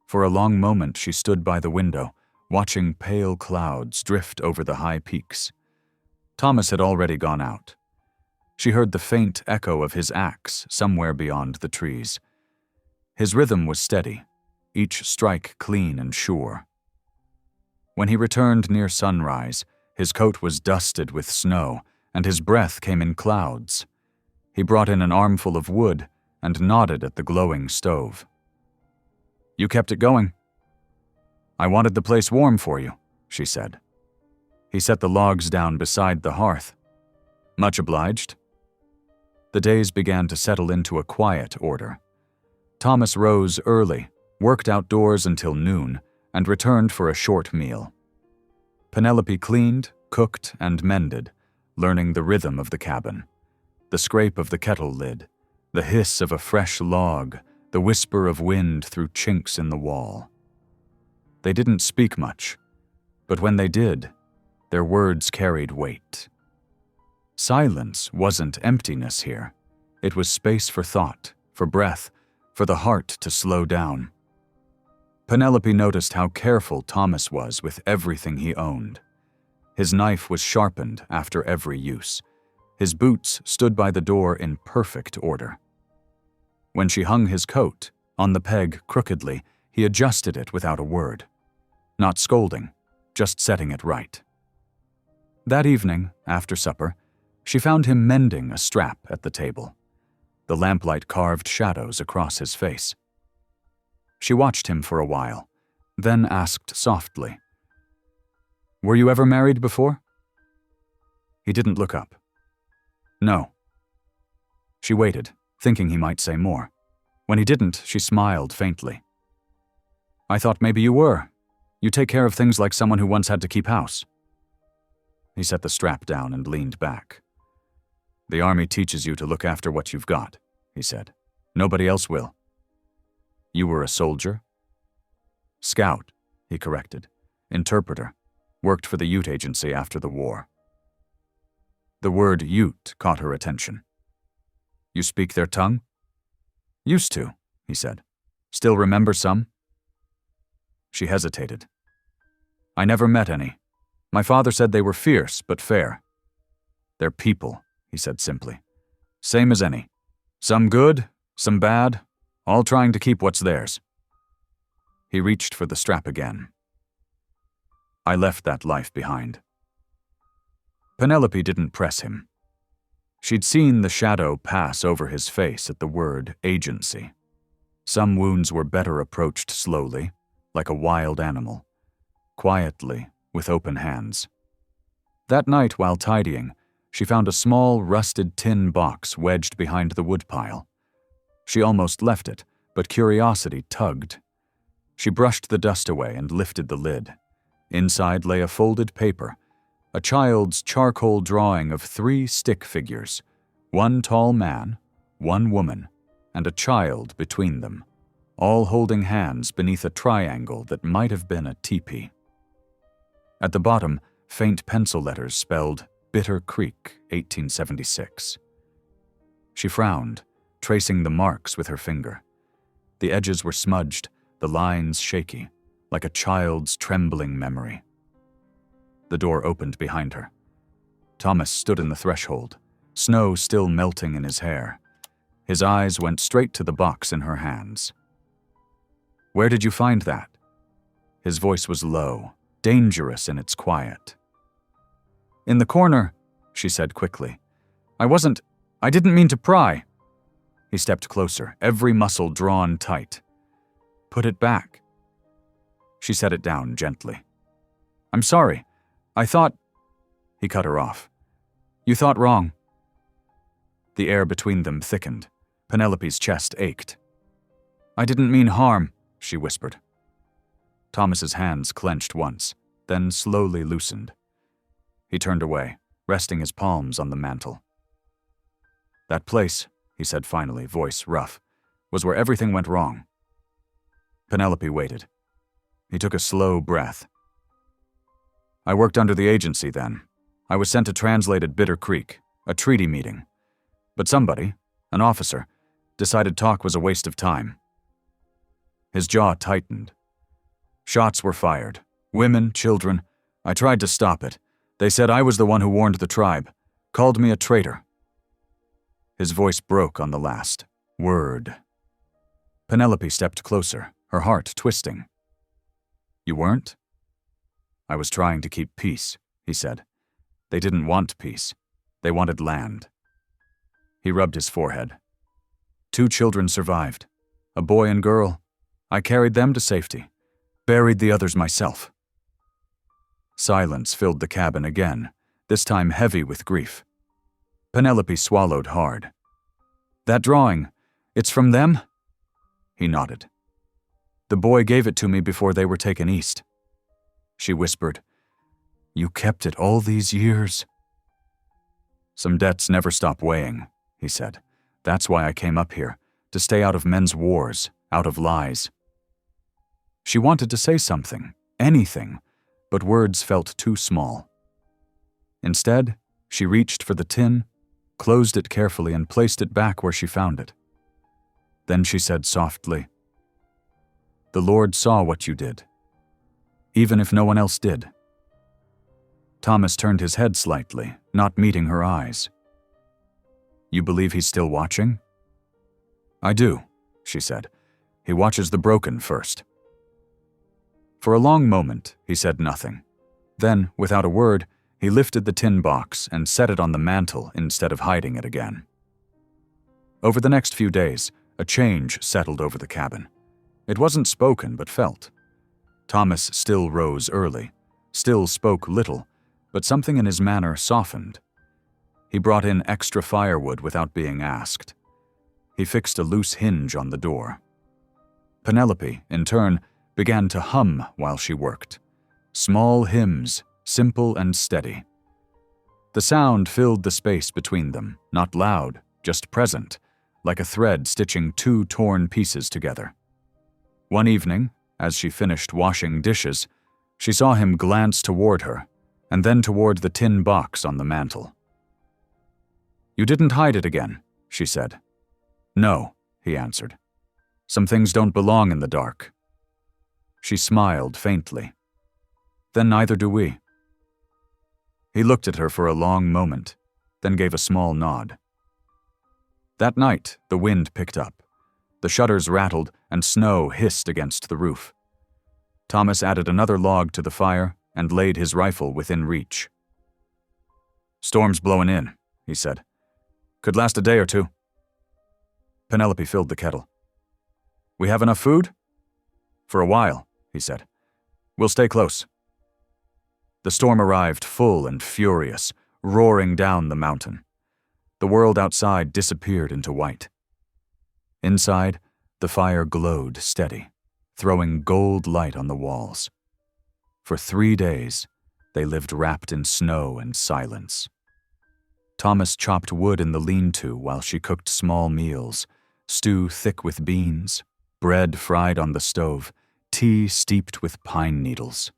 For a long moment she stood by the window, watching pale clouds drift over the high peaks. Thomas had already gone out. She heard the faint echo of his axe somewhere beyond the trees. His rhythm was steady, each strike clean and sure. When he returned near sunrise, his coat was dusted with snow, and his breath came in clouds. He brought in an armful of wood and nodded at the glowing stove. You kept it going. I wanted the place warm for you, she said. He set the logs down beside the hearth. Much obliged. The days began to settle into a quiet order. Thomas rose early, worked outdoors until noon, and returned for a short meal. Penelope cleaned, cooked, and mended, learning the rhythm of the cabin. The scrape of the kettle lid, the hiss of a fresh log, the whisper of wind through chinks in the wall. They didn't speak much, but when they did, their words carried weight. Silence wasn't emptiness here. It was space for thought, for breath, for the heart to slow down. Penelope noticed how careful Thomas was with everything he owned. His knife was sharpened after every use. His boots stood by the door in perfect order. When she hung his coat, on the peg crookedly, he adjusted it without a word. Not scolding, just setting it right. That evening, after supper, she found him mending a strap at the table. The lamplight carved shadows across his face. She watched him for a while, then asked softly, "Were you ever married before?" He didn't look up. "No." She waited, thinking he might say more. When he didn't, she smiled faintly. "I thought maybe you were. You take care of things like someone who once had to keep house." He set the strap down and leaned back. "The army teaches you to look after what you've got," he said. "Nobody else will." "You were a soldier?" "Scout," he corrected. "Interpreter. Worked for the Ute Agency after the war." The word Ute caught her attention. "You speak their tongue?" "Used to," he said. "Still remember some?" She hesitated. "I never met any. My father said they were fierce but fair." "They're people," he said simply. "Same as any. Some good, some bad, all trying to keep what's theirs." He reached for the strap again. "I left that life behind." Penelope didn't press him. She'd seen the shadow pass over his face at the word agency. Some wounds were better approached slowly, like a wild animal, quietly, with open hands. That night, while tidying, she found a small, rusted tin box wedged behind the woodpile. She almost left it, but curiosity tugged. She brushed the dust away and lifted the lid. Inside lay a folded paper, a child's charcoal drawing of 3 stick figures, one tall man, one woman, and a child between them, all holding hands beneath a triangle that might have been a teepee. At the bottom, faint pencil letters spelled Bitter Creek, 1876. She frowned, tracing the marks with her finger. The edges were smudged, the lines shaky, like a child's trembling memory. The door opened behind her. Thomas stood in the threshold, snow still melting in his hair. His eyes went straight to the box in her hands. "Where did you find that?" His voice was low, dangerous in its quiet. "In the corner," she said quickly. I didn't mean to pry." He stepped closer, every muscle drawn tight. "Put it back." She set it down gently. "I'm sorry. I thought—" He cut her off. "You thought wrong." The air between them thickened. Penelope's chest ached. "I didn't mean harm," she whispered. Thomas's hands clenched once, then slowly loosened. He turned away, resting his palms on the mantel. "That place," he said finally, voice rough, "was where everything went wrong." Penelope waited. He took a slow breath. "I worked under the agency then. I was sent to translate at Bitter Creek, a treaty meeting. But somebody, an officer, decided talk was a waste of time." His jaw tightened. "Shots were fired. Women, children. I tried to stop it. They said I was the one who warned the tribe, called me a traitor." His voice broke on the last word. Penelope stepped closer, her heart twisting. "You weren't?" "I was trying to keep peace," he said. "They didn't want peace. They wanted land." He rubbed his forehead. "2 children survived. A boy and girl. I carried them to safety. Buried the others myself." Silence filled the cabin again, this time heavy with grief. Penelope swallowed hard. "That drawing, it's from them?" He nodded. "The boy gave it to me before they were taken east." She whispered, "You kept it all these years?" "Some debts never stop weighing," he said. "That's why I came up here, to stay out of men's wars, out of lies." She wanted to say something, anything, but words felt too small. Instead, she reached for the tin, closed it carefully, and placed it back where she found it. Then she said softly, "The Lord saw what you did, even if no one else did." Thomas turned his head slightly, not meeting her eyes. "You believe he's still watching?" "I do," she said. "He watches the broken first." For a long moment, he said nothing. Then, without a word, he lifted the tin box and set it on the mantel instead of hiding it again. Over the next few days, a change settled over the cabin. It wasn't spoken but felt. Thomas still rose early, still spoke little, but something in his manner softened. He brought in extra firewood without being asked. He fixed a loose hinge on the door. Penelope, in turn, began to hum while she worked. Small hymns, simple and steady. The sound filled the space between them, not loud, just present, like a thread stitching 2 torn pieces together. One evening, as she finished washing dishes, she saw him glance toward her, and then toward the tin box on the mantel. "You didn't hide it again," she said. "No," he answered. "Some things don't belong in the dark." She smiled faintly. "Then neither do we." He looked at her for a long moment, then gave a small nod. That night, the wind picked up. The shutters rattled and snow hissed against the roof. Thomas added another log to the fire and laid his rifle within reach. "Storm's blowing in," he said. "Could last a day or 2. Penelope filled the kettle. "We have enough food?" "For a while," he said. "We'll stay close." The storm arrived full and furious, roaring down the mountain. The world outside disappeared into white. Inside, the fire glowed steady, throwing gold light on the walls. For 3 days, they lived wrapped in snow and silence. Thomas chopped wood in the lean-to while she cooked small meals, stew thick with beans, bread fried on the stove, tea steeped with pine needles.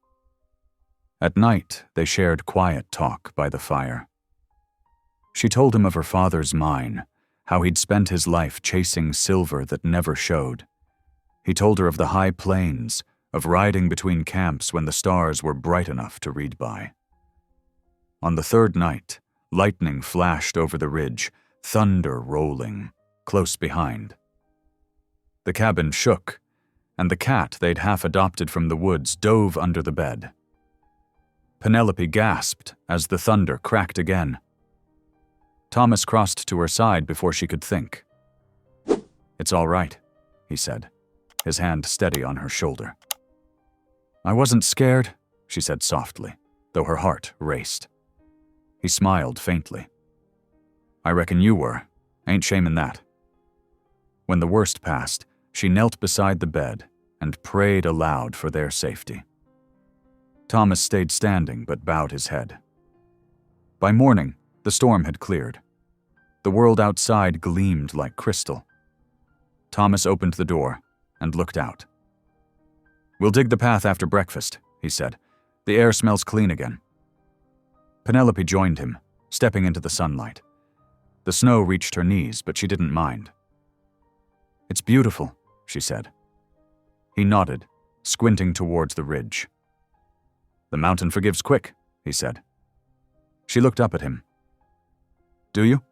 At night, they shared quiet talk by the fire. She told him of her father's mine, how he'd spent his life chasing silver that never showed. He told her of the high plains, of riding between camps when the stars were bright enough to read by. On the third night, lightning flashed over the ridge, thunder rolling, close behind. The cabin shook, and the cat they'd half adopted from the woods dove under the bed. Penelope gasped as the thunder cracked again. Thomas crossed to her side before she could think. "It's all right," he said, his hand steady on her shoulder. "I wasn't scared," she said softly, though her heart raced. He smiled faintly. "I reckon you were. Ain't shame in that." When the worst passed, she knelt beside the bed and prayed aloud for their safety. Thomas stayed standing but bowed his head. By morning, the storm had cleared. The world outside gleamed like crystal. Thomas opened the door and looked out. "We'll dig the path after breakfast," he said. "The air smells clean again." Penelope joined him, stepping into the sunlight. The snow reached her knees, but she didn't mind. "It's beautiful," she said. He nodded, squinting towards the ridge. "The mountain forgives quick," he said. She looked up at him. "Do you?"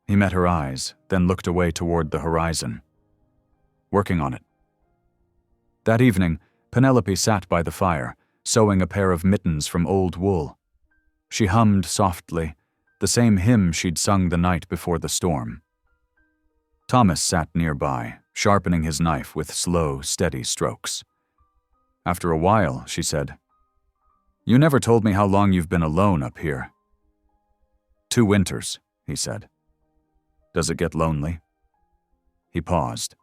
He met her eyes, then looked away toward the horizon. "Working on it." That evening, Penelope sat by the fire, sewing a pair of mittens from old wool. She hummed softly, the same hymn she'd sung the night before the storm. Thomas sat nearby, sharpening his knife with slow, steady strokes. After a while, she said, "You never told me how long you've been alone up here." "2 winters," he said. "Does it get lonely?" He paused.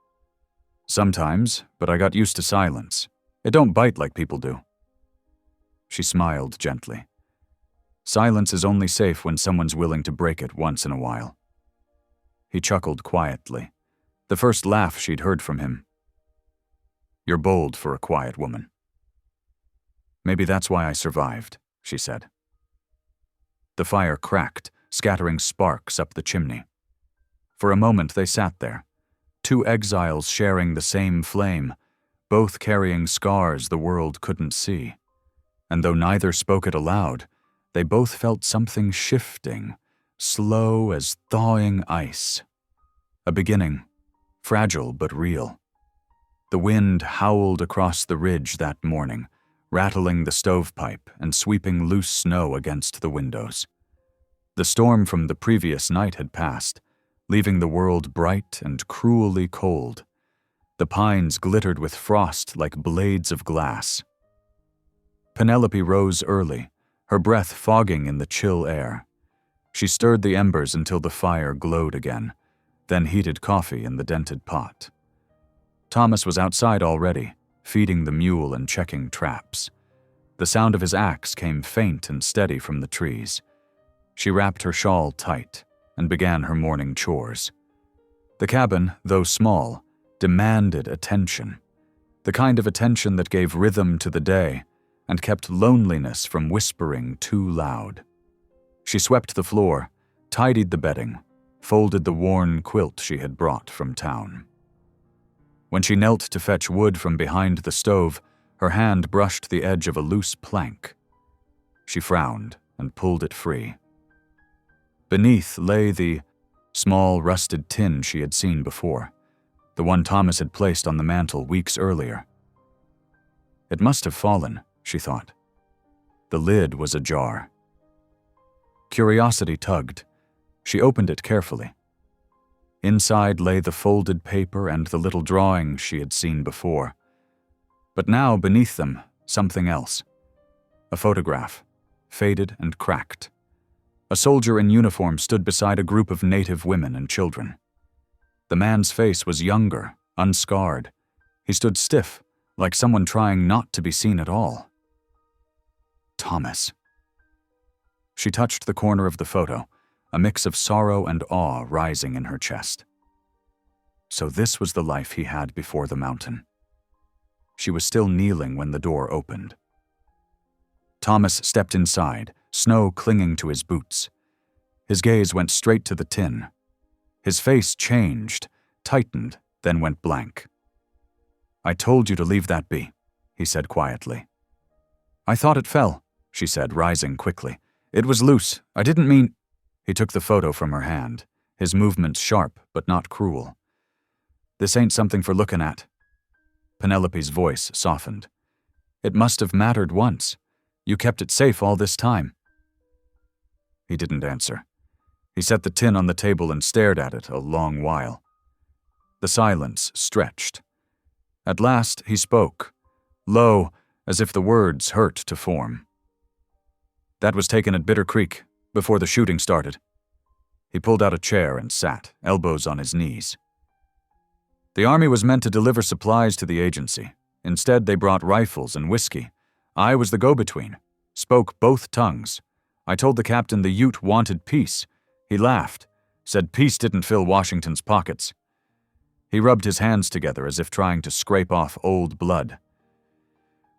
"Sometimes, but I got used to silence. It don't bite like people do." She smiled gently. Silence is only safe when someone's willing to break it once in a while. He chuckled quietly, the first laugh she'd heard from him. "You're bold for a quiet woman." "Maybe that's why I survived," she said. The fire cracked, scattering sparks up the chimney. For a moment they sat there, 2 exiles sharing the same flame, both carrying scars the world couldn't see. And though neither spoke it aloud, they both felt something shifting, slow as thawing ice. A beginning, fragile but real. The wind howled across the ridge that morning, rattling the stovepipe and sweeping loose snow against the windows. The storm from the previous night had passed, leaving the world bright and cruelly cold. The pines glittered with frost like blades of glass. Penelope rose early, her breath fogging in the chill air. She stirred the embers until the fire glowed again, then heated coffee in the dented pot. Thomas was outside already, feeding the mule and checking traps. The sound of his axe came faint and steady from the trees. She wrapped her shawl tight and began her morning chores. The cabin, though small, demanded attention, the kind of attention that gave rhythm to the day and kept loneliness from whispering too loud. She swept the floor, tidied the bedding, folded the worn quilt she had brought from town. When she knelt to fetch wood from behind the stove, her hand brushed the edge of a loose plank. She frowned and pulled it free. Beneath lay the small rusted tin she had seen before, the one Thomas had placed on the mantel weeks earlier. It must have fallen, she thought. The lid was ajar. Curiosity tugged. She opened it carefully. Inside lay the folded paper and the little drawings she had seen before. But now, beneath them, something else. A photograph, faded and cracked. A soldier in uniform stood beside a group of native women and children. The man's face was younger, unscarred. He stood stiff, like someone trying not to be seen at all. Thomas. She touched the corner of the photo, a mix of sorrow and awe rising in her chest. So this was the life he had before the mountain. She was still kneeling when the door opened. Thomas stepped inside, snow clinging to his boots. His gaze went straight to the tin. His face changed, tightened, then went blank. "I told you to leave that be," he said quietly. "I thought it fell," she said, rising quickly. "It was loose. I didn't mean—" He took the photo from her hand, his movements sharp but not cruel. "This ain't something for looking at." Penelope's voice softened. "It must have mattered once. You kept it safe all this time." He didn't answer. He set the tin on the table and stared at it a long while. The silence stretched. At last he spoke, low, as if the words hurt to form. "That was taken at Bitter Creek, before the shooting started." He pulled out a chair and sat, elbows on his knees. "The Army was meant to deliver supplies to the agency. Instead, they brought rifles and whiskey. I was the go-between, spoke both tongues. I told the captain the Ute wanted peace. He laughed, said peace didn't fill Washington's pockets." He rubbed his hands together as if trying to scrape off old blood.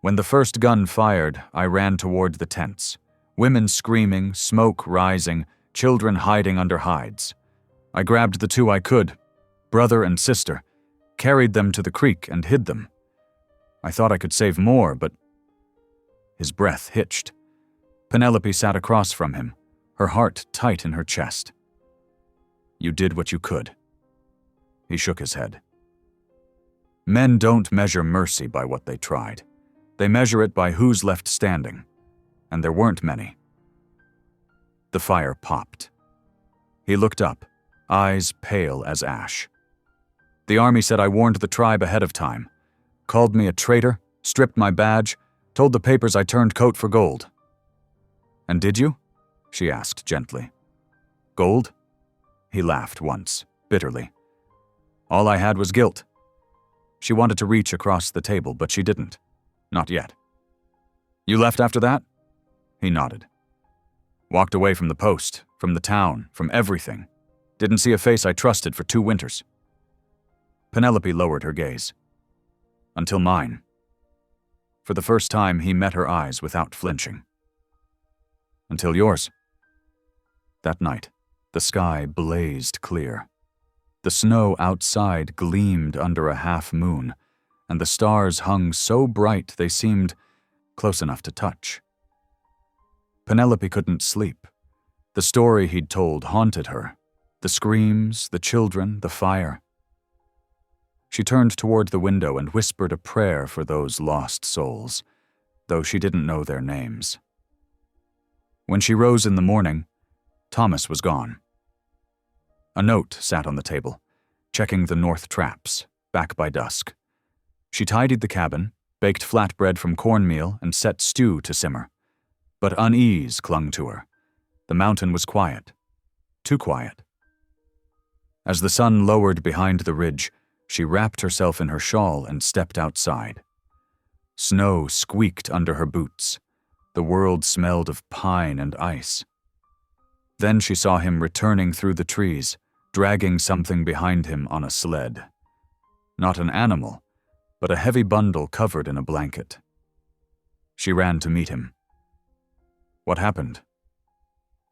"When the first gun fired, I ran toward the tents. Women screaming, smoke rising, children hiding under hides. I grabbed the two I could, brother and sister, carried them to the creek and hid them. I thought I could save more, but—" His breath hitched. Penelope sat across from him, her heart tight in her chest. "You did what you could." He shook his head. "Men don't measure mercy by what they tried. They measure it by who's left standing. And there weren't many." The fire popped. He looked up, eyes pale as ash. "The Army said I warned the tribe ahead of time. Called me a traitor, stripped my badge, told the papers I turned coat for gold." "And did you?" she asked gently. "Gold?" He laughed once, bitterly. "All I had was guilt." She wanted to reach across the table, but she didn't. Not yet. "You left after that?" He nodded. "Walked away from the post, from the town, from everything. Didn't see a face I trusted for 2 winters. Penelope lowered her gaze. "Until mine." For the first time, he met her eyes without flinching. "Until yours." That night, the sky blazed clear. The snow outside gleamed under a half moon, and the stars hung so bright they seemed close enough to touch. Penelope couldn't sleep. The story he'd told haunted her. The screams, the children, the fire. She turned toward the window and whispered a prayer for those lost souls, though she didn't know their names. When she rose in the morning, Thomas was gone. A note sat on the table, checking the north traps, back by dusk. She tidied the cabin, baked flatbread from cornmeal, and set stew to simmer. But unease clung to her. The mountain was quiet. Too quiet. As the sun lowered behind the ridge, she wrapped herself in her shawl and stepped outside. Snow squeaked under her boots. The world smelled of pine and ice. Then she saw him returning through the trees, dragging something behind him on a sled. Not an animal, but a heavy bundle covered in a blanket. She ran to meet him. "What happened?"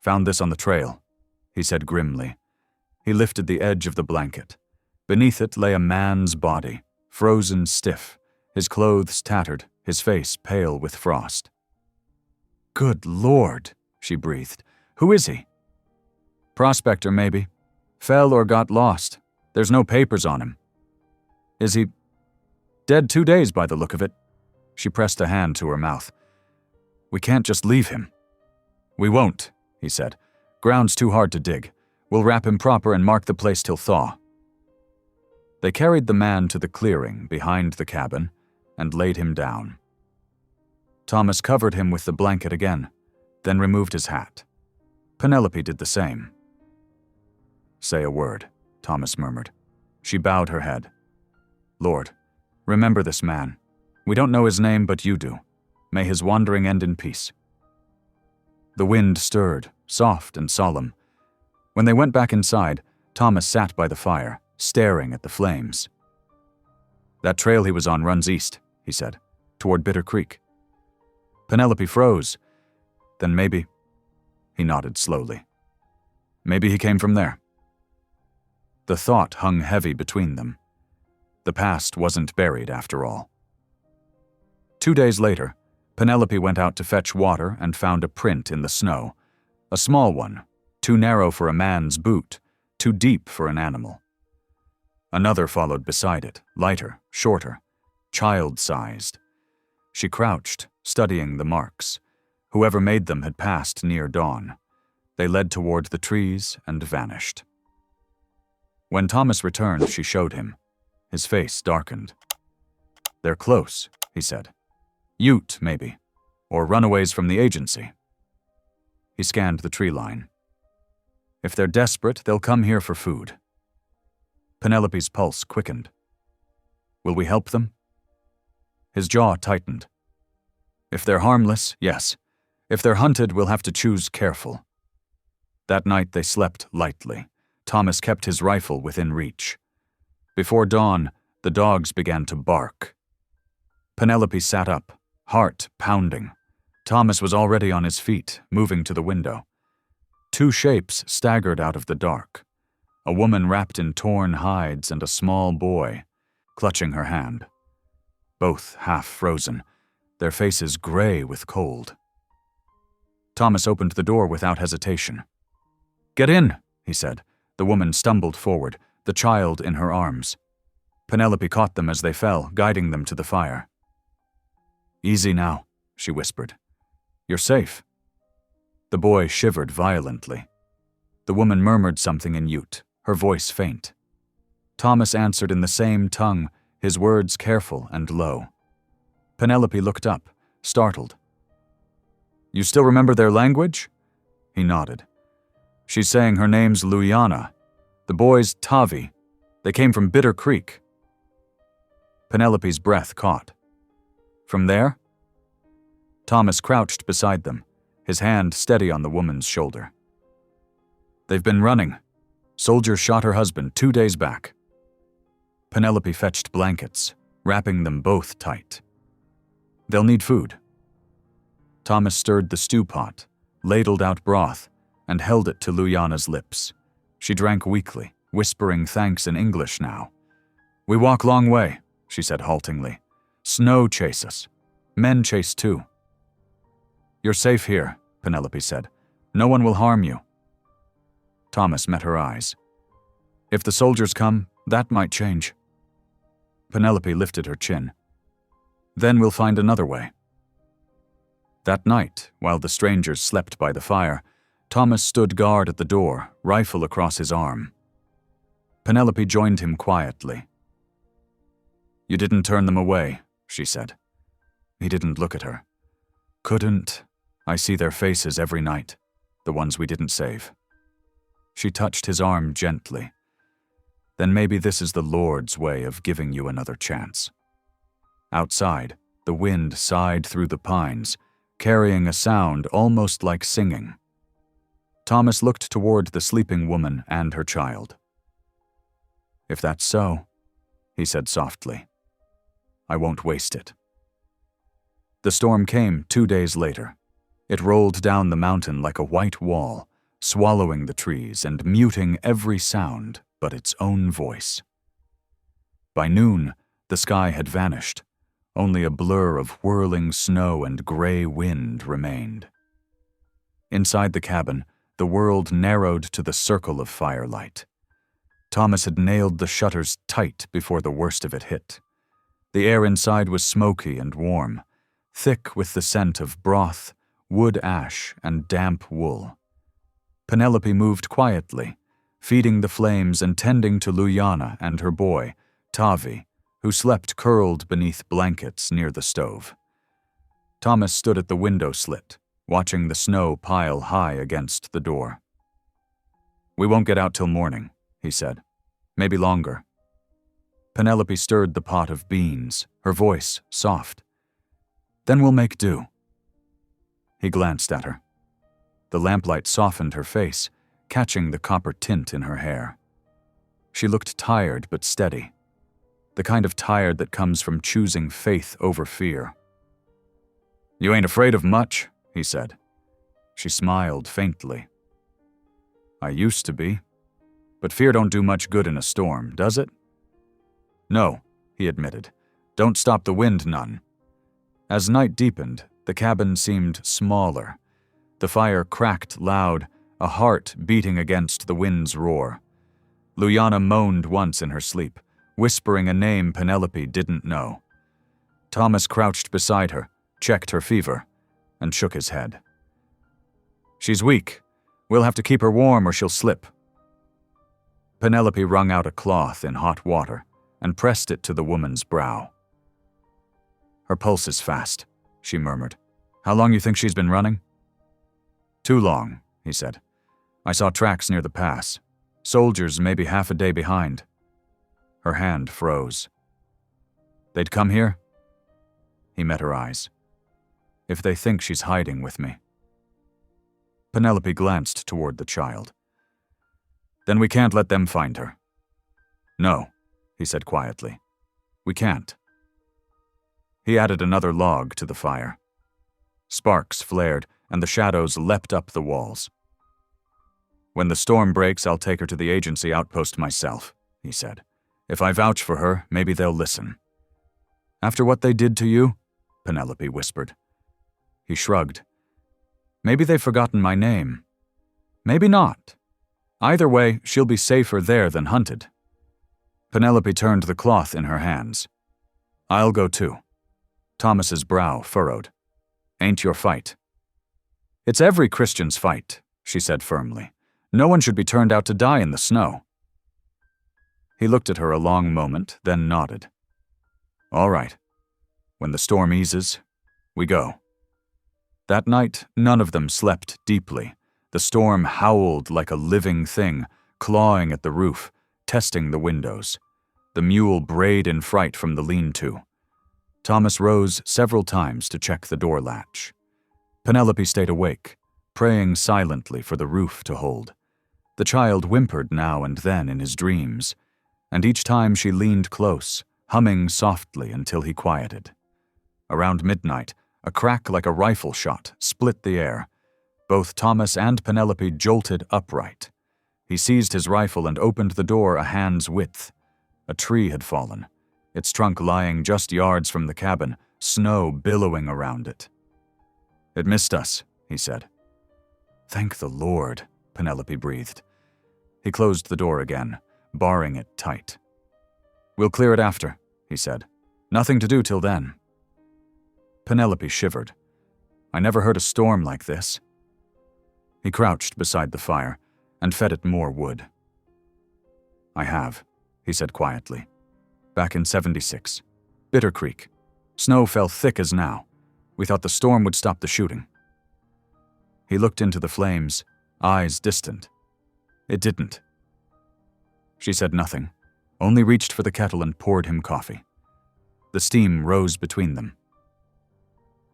"Found this on the trail," he said grimly. He lifted the edge of the blanket. Beneath it lay a man's body, frozen stiff, his clothes tattered, his face pale with frost. "Good Lord," she breathed. "Who is he?" "Prospector, maybe. Fell or got lost. There's no papers on him." "Is he—" "Dead 2 days by the look of it." She pressed a hand to her mouth. "We can't just leave him." "We won't," he said. "Ground's too hard to dig. We'll wrap him proper and mark the place till thaw." They carried the man to the clearing behind the cabin and laid him down. Thomas covered him with the blanket again, then removed his hat. Penelope did the same. "Say a word," Thomas murmured. She bowed her head. "Lord, remember this man. We don't know his name, but you do. May his wandering end in peace." The wind stirred, soft and solemn. When they went back inside, Thomas sat by the fire, staring at the flames. "That trail he was on runs east," he said, "toward Bitter Creek." Penelope froze. "Then maybe—" He nodded slowly. "Maybe he came from there." The thought hung heavy between them. The past wasn't buried after all. 2 days later, Penelope went out to fetch water and found a print in the snow. A small one, too narrow for a man's boot, too deep for an animal. Another followed beside it, lighter, shorter, child-sized. She crouched, studying the marks. Whoever made them had passed near dawn. They led toward the trees and vanished. When Thomas returned, she showed him. His face darkened. "They're close," he said. "Ute, maybe. Or runaways from the agency." He scanned the tree line. "If they're desperate, they'll come here for food." Penelope's pulse quickened. "Will we help them?" His jaw tightened. "If they're harmless, yes. If they're hunted, we'll have to choose careful." That night they slept lightly. Thomas kept his rifle within reach. Before dawn, the dogs began to bark. Penelope sat up, heart pounding. Thomas was already on his feet, moving to the window. Two shapes staggered out of the dark. A woman wrapped in torn hides and a small boy, clutching her hand. Both half frozen, their faces gray with cold. Thomas opened the door without hesitation. "Get in," he said. The woman stumbled forward, the child in her arms. Penelope caught them as they fell, guiding them to the fire. "Easy now," she whispered. "You're safe." The boy shivered violently. The woman murmured something in Ute, her voice faint. Thomas answered in the same tongue, his words careful and low. Penelope looked up, startled. "You still remember their language?" He nodded. "She's saying her name's Luyana. The boy's Tavi. They came from Bitter Creek." Penelope's breath caught. "From there?" Thomas crouched beside them, his hand steady on the woman's shoulder. "They've been running. Soldiers shot her husband 2 days back." Penelope fetched blankets, wrapping them both tight. "They'll need food." Thomas stirred the stew pot, ladled out broth, and held it to Luyana's lips. She drank weakly, whispering thanks in English now. "We walk long way," she said haltingly. "Snow chase us. Men chase too." "You're safe here," Penelope said. "No one will harm you." Thomas met her eyes. "If the soldiers come, that might change." Penelope lifted her chin. "Then we'll find another way." That night, while the strangers slept by the fire, Thomas stood guard at the door, rifle across his arm. Penelope joined him quietly. "You didn't turn them away," she said. He didn't look at her. "Couldn't. I see their faces every night, the ones we didn't save." She touched his arm gently. "Then maybe this is the Lord's way of giving you another chance." Outside, the wind sighed through the pines, carrying a sound almost like singing. Thomas looked toward the sleeping woman and her child. "If that's so," he said softly, "I won't waste it." The storm came 2 days later. It rolled down the mountain like a white wall, swallowing the trees and muting every sound but its own voice. By noon, the sky had vanished. Only a blur of whirling snow and gray wind remained. Inside the cabin, the world narrowed to the circle of firelight. Thomas had nailed the shutters tight before the worst of it hit. The air inside was smoky and warm, thick with the scent of broth, wood ash, and damp wool. Penelope moved quietly, feeding the flames and tending to Luyana and her boy, Tavi, who slept curled beneath blankets near the stove. Thomas stood at the window slit, watching the snow pile high against the door. "We won't get out till morning," he said. "Maybe longer." Penelope stirred the pot of beans, her voice soft. "Then we'll make do." He glanced at her. The lamplight softened her face, catching the copper tint in her hair. She looked tired but steady, the kind of tired that comes from choosing faith over fear. "You ain't afraid of much," he said. She smiled faintly. "I used to be. But fear don't do much good in a storm, does it?" "No," he admitted. "Don't stop the wind none." As night deepened, the cabin seemed smaller. The fire cracked loud, a heart beating against the wind's roar. Luyana moaned once in her sleep, whispering a name Penelope didn't know. Thomas crouched beside her, checked her fever, and shook his head. "She's weak. We'll have to keep her warm or she'll slip." Penelope wrung out a cloth in hot water and pressed it to the woman's brow. "Her pulse is fast," she murmured. "How long you think she's been running?" "Too long," he said. "I saw tracks near the pass. Soldiers maybe half a day behind." Her hand froze. "They'd come here?" He met her eyes. "If they think she's hiding with me." Penelope glanced toward the child. "Then we can't let them find her." "No," he said quietly. "We can't." He added another log to the fire. Sparks flared, and the shadows leapt up the walls. "When the storm breaks, I'll take her to the agency outpost myself," he said. "If I vouch for her, maybe they'll listen." "After what they did to you?" Penelope whispered. He shrugged. "Maybe they've forgotten my name. Maybe not. Either way, she'll be safer there than hunted." Penelope turned the cloth in her hands. "I'll go too." Thomas's brow furrowed. "Ain't your fight." "It's every Christian's fight," she said firmly. "No one should be turned out to die in the snow." He looked at her a long moment, then nodded. "All right. When the storm eases, we go." That night, none of them slept deeply. The storm howled like a living thing, clawing at the roof, testing the windows. The mule brayed in fright from the lean-to. Thomas rose several times to check the door latch. Penelope stayed awake, praying silently for the roof to hold. The child whimpered now and then in his dreams, and each time she leaned close, humming softly until he quieted. Around midnight, a crack like a rifle shot split the air. Both Thomas and Penelope jolted upright. He seized his rifle and opened the door a hand's width. A tree had fallen, its trunk lying just yards from the cabin, snow billowing around it. "It missed us," he said. "Thank the Lord," Penelope breathed. He closed the door again, barring it tight. "We'll clear it after," he said. "Nothing to do till then." Penelope shivered. "I never heard a storm like this." He crouched beside the fire and fed it more wood. "I have," he said quietly. "Back in '76. Bitter Creek. Snow fell thick as now. We thought the storm would stop the shooting." He looked into the flames, eyes distant. It didn't. She said nothing, only reached for the kettle and poured him coffee. The steam rose between them.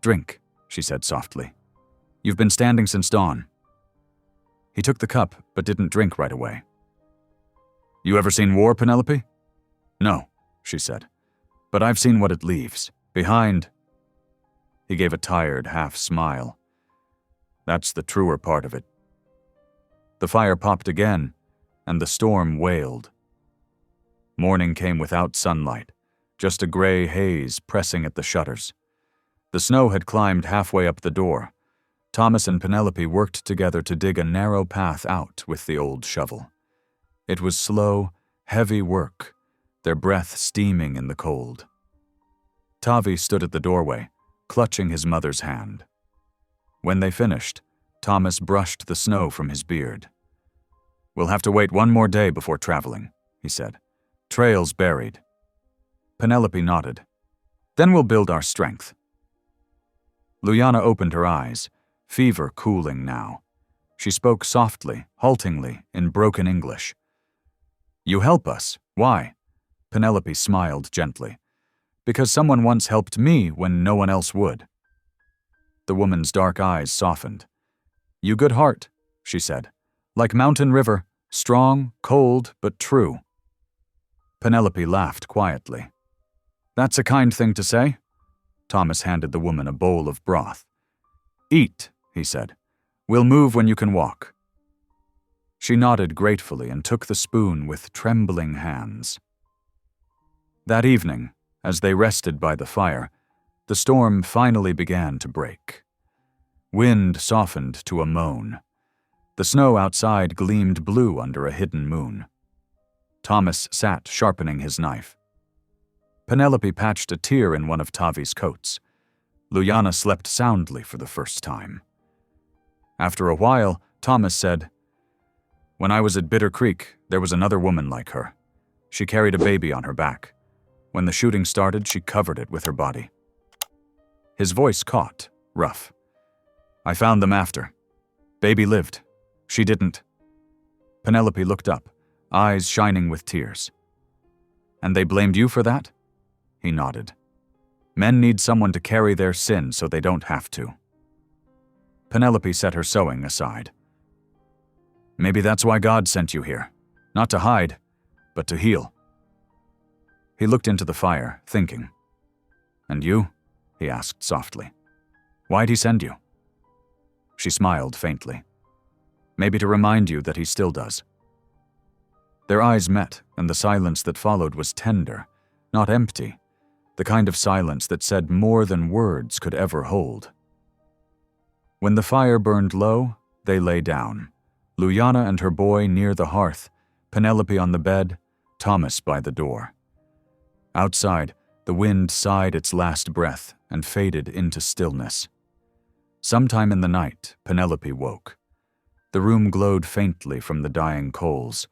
"Drink," she said softly. "You've been standing since dawn." He took the cup, but didn't drink right away. "You ever seen war, Penelope?" "No," she said. "But I've seen what it leaves. Behind." He gave a tired half-smile. "That's the truer part of it." The fire popped again, and the storm wailed. Morning came without sunlight, just a gray haze pressing at the shutters. The snow had climbed halfway up the door. Thomas and Penelope worked together to dig a narrow path out with the old shovel. It was slow, heavy work, their breath steaming in the cold. Tavi stood at the doorway, clutching his mother's hand. When they finished, Thomas brushed the snow from his beard. "We'll have to wait one more day before traveling," he said. "Trails buried." Penelope nodded. "Then we'll build our strength." Luyana opened her eyes, fever cooling now. She spoke softly, haltingly, in broken English. "You help us. Why?" Penelope smiled gently. "Because someone once helped me when no one else would." The woman's dark eyes softened. "You good heart," she said. "Like mountain river, strong, cold, but true." Penelope laughed quietly. "That's a kind thing to say." Thomas handed the woman a bowl of broth. "Eat," he said. "We'll move when you can walk." She nodded gratefully and took the spoon with trembling hands. That evening, as they rested by the fire, the storm finally began to break. Wind softened to a moan. The snow outside gleamed blue under a hidden moon. Thomas sat sharpening his knife. Penelope patched a tear in one of Tavi's coats. Luyana slept soundly for the first time. After a while, Thomas said, "When I was at Bitter Creek, there was another woman like her. She carried a baby on her back. When the shooting started, she covered it with her body." His voice caught, rough. "I found them after. Baby lived. She didn't." Penelope looked up, eyes shining with tears. "And they blamed you for that?" He nodded. "Men need someone to carry their sin so they don't have to." Penelope set her sewing aside. "Maybe that's why God sent you here. Not to hide, but to heal." He looked into the fire, thinking. "And you?" he asked softly. "Why'd he send you?" She smiled faintly. "Maybe to remind you that he still does." Their eyes met, and the silence that followed was tender, not empty, the kind of silence that said more than words could ever hold. When the fire burned low, they lay down, Luyana and her boy near the hearth, Penelope on the bed, Thomas by the door. Outside, the wind sighed its last breath and faded into stillness. Sometime in the night, Penelope woke. The room glowed faintly from the dying coals.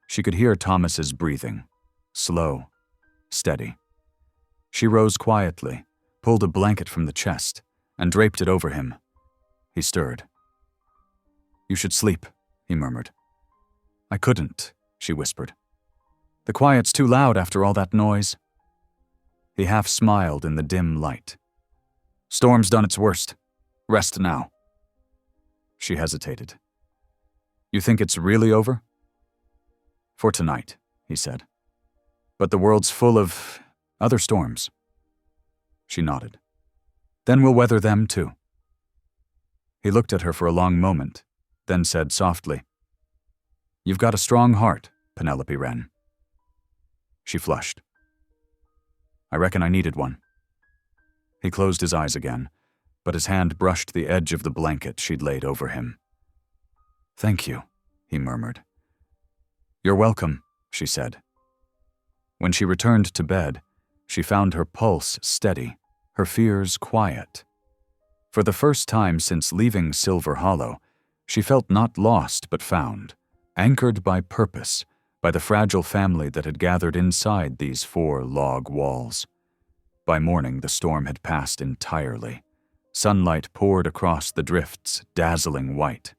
She could hear Thomas's breathing, slow, steady. She rose quietly, pulled a blanket from the chest, and draped it over him. He stirred. "You should sleep," he murmured. "I couldn't," she whispered. "The quiet's too loud after all that noise." He half smiled in the dim light. "Storm's done its worst. Rest now." She hesitated. "You think it's really over?" "For tonight," he said. "But the world's full of other storms." She nodded. "Then we'll weather them too." He looked at her for a long moment, then said softly, "You've got a strong heart, Penelope Wren." She flushed. "I reckon I needed one." He closed his eyes again, but his hand brushed the edge of the blanket she'd laid over him. "Thank you," he murmured. "You're welcome," she said. When she returned to bed, she found her pulse steady, her fears quiet. For the first time since leaving Silver Hollow, she felt not lost but found, anchored by purpose, by the fragile family that had gathered inside these 4 log walls. By morning, the storm had passed entirely. Sunlight poured across the drifts, dazzling white.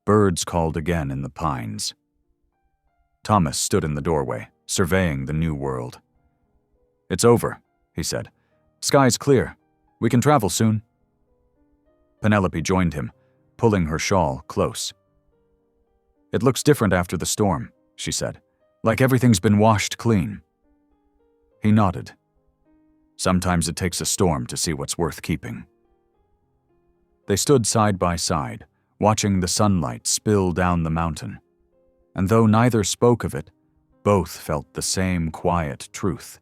Birds called again in the pines. Thomas stood in the doorway, surveying the new world. "It's over," he said. "Sky's clear. We can travel soon." Penelope joined him, pulling her shawl close. "It looks different after the storm," she said, "like everything's been washed clean." He nodded. "Sometimes it takes a storm to see what's worth keeping." They stood side by side, watching the sunlight spill down the mountain. And though neither spoke of it, both felt the same quiet truth.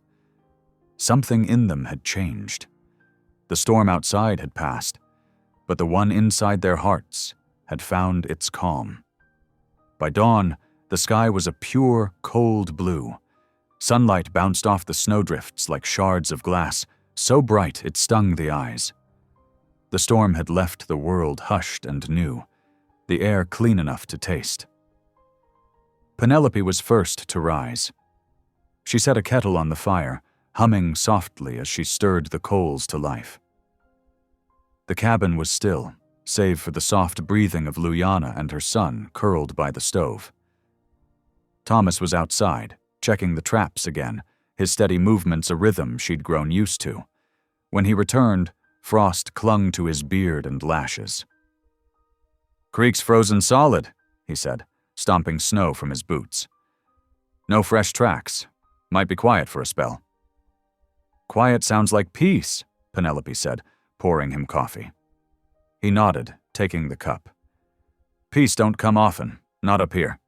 Something in them had changed. The storm outside had passed, but the one inside their hearts had found its calm. By dawn, the sky was a pure, cold blue. Sunlight bounced off the snowdrifts like shards of glass, so bright it stung the eyes. The storm had left the world hushed and new, the air clean enough to taste. Penelope was first to rise. She set a kettle on the fire, humming softly as she stirred the coals to life. The cabin was still, save for the soft breathing of Luyana and her son curled by the stove. Thomas was outside, checking the traps again, his steady movements a rhythm she'd grown used to. When he returned, frost clung to his beard and lashes. "Creek's frozen solid," he said, stomping snow from his boots. "No fresh tracks. Might be quiet for a spell." "Quiet sounds like peace," Penelope said, pouring him coffee. He nodded, taking the cup. "Peace don't come often, not up here."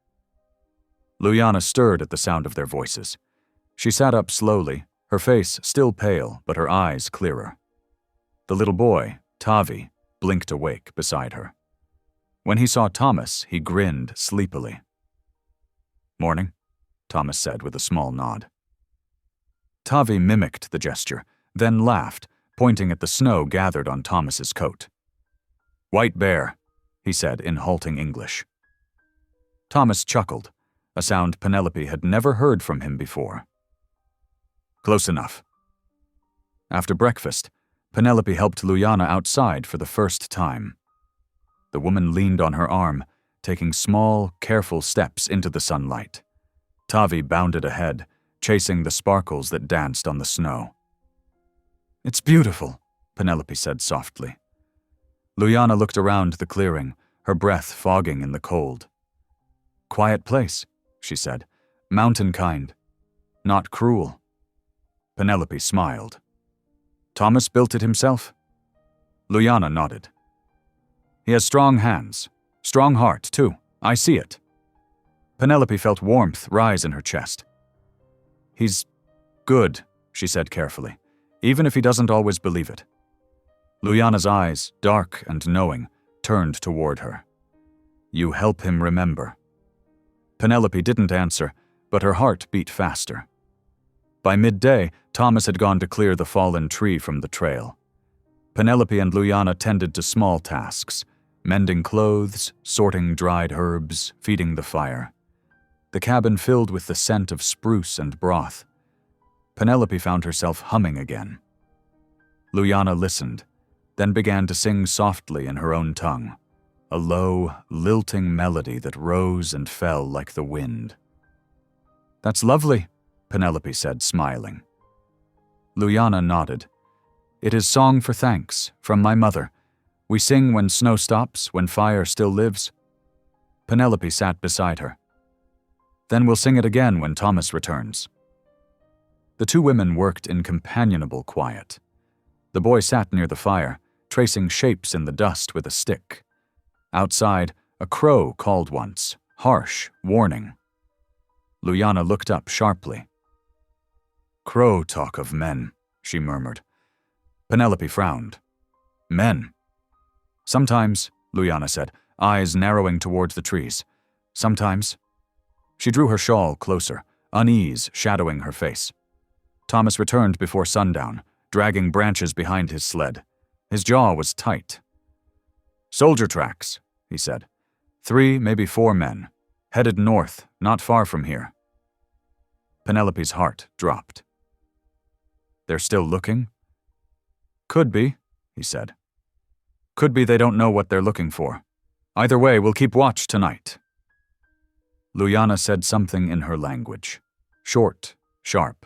Luyana stirred at the sound of their voices. She sat up slowly, her face still pale but her eyes clearer. The little boy, Tavi, blinked awake beside her. When he saw Thomas, he grinned sleepily. "Morning," Thomas said with a small nod. Tavi mimicked the gesture, then laughed, pointing at the snow gathered on Thomas's coat. "White bear," he said in halting English. Thomas chuckled, a sound Penelope had never heard from him before. "Close enough." After breakfast, Penelope helped Luyana outside for the first time. The woman leaned on her arm, taking small, careful steps into the sunlight. Tavi bounded ahead, chasing the sparkles that danced on the snow. "It's beautiful," Penelope said softly. Luyana looked around the clearing, her breath fogging in the cold. "Quiet place," she said. "Mountain kind. Not cruel." Penelope smiled. "Thomas built it himself?" Luyana nodded. "He has strong hands. Strong heart, too. I see it." Penelope felt warmth rise in her chest. "He's good," she said carefully, "even if he doesn't always believe it." Luyana's eyes, dark and knowing, turned toward her. "You help him remember." Penelope didn't answer, but her heart beat faster. By midday, Thomas had gone to clear the fallen tree from the trail. Penelope and Luyana tended to small tasks, mending clothes, sorting dried herbs, feeding the fire. The cabin filled with the scent of spruce and broth. Penelope found herself humming again. Luyana listened, then began to sing softly in her own tongue, a low, lilting melody that rose and fell like the wind. "That's lovely," Penelope said, smiling. Luyana nodded. "It is song for thanks, from my mother. We sing when snow stops, when fire still lives." Penelope sat beside her. "Then we'll sing it again when Thomas returns." The two women worked in companionable quiet. The boy sat near the fire, tracing shapes in the dust with a stick. Outside, a crow called once, harsh, warning. Luyana looked up sharply. "Crow talk of men," she murmured. Penelope frowned. "Men?" "Sometimes," Luyana said, eyes narrowing toward the trees. "Sometimes." She drew her shawl closer, unease shadowing her face. Thomas returned before sundown, dragging branches behind his sled. His jaw was tight. "Soldier tracks," he said. 3, maybe 4 men. Headed north, not far from here." Penelope's heart dropped. "They're still looking?" "Could be," he said. "Could be they don't know what they're looking for. Either way, we'll keep watch tonight." Luyana said something in her language. Short, sharp.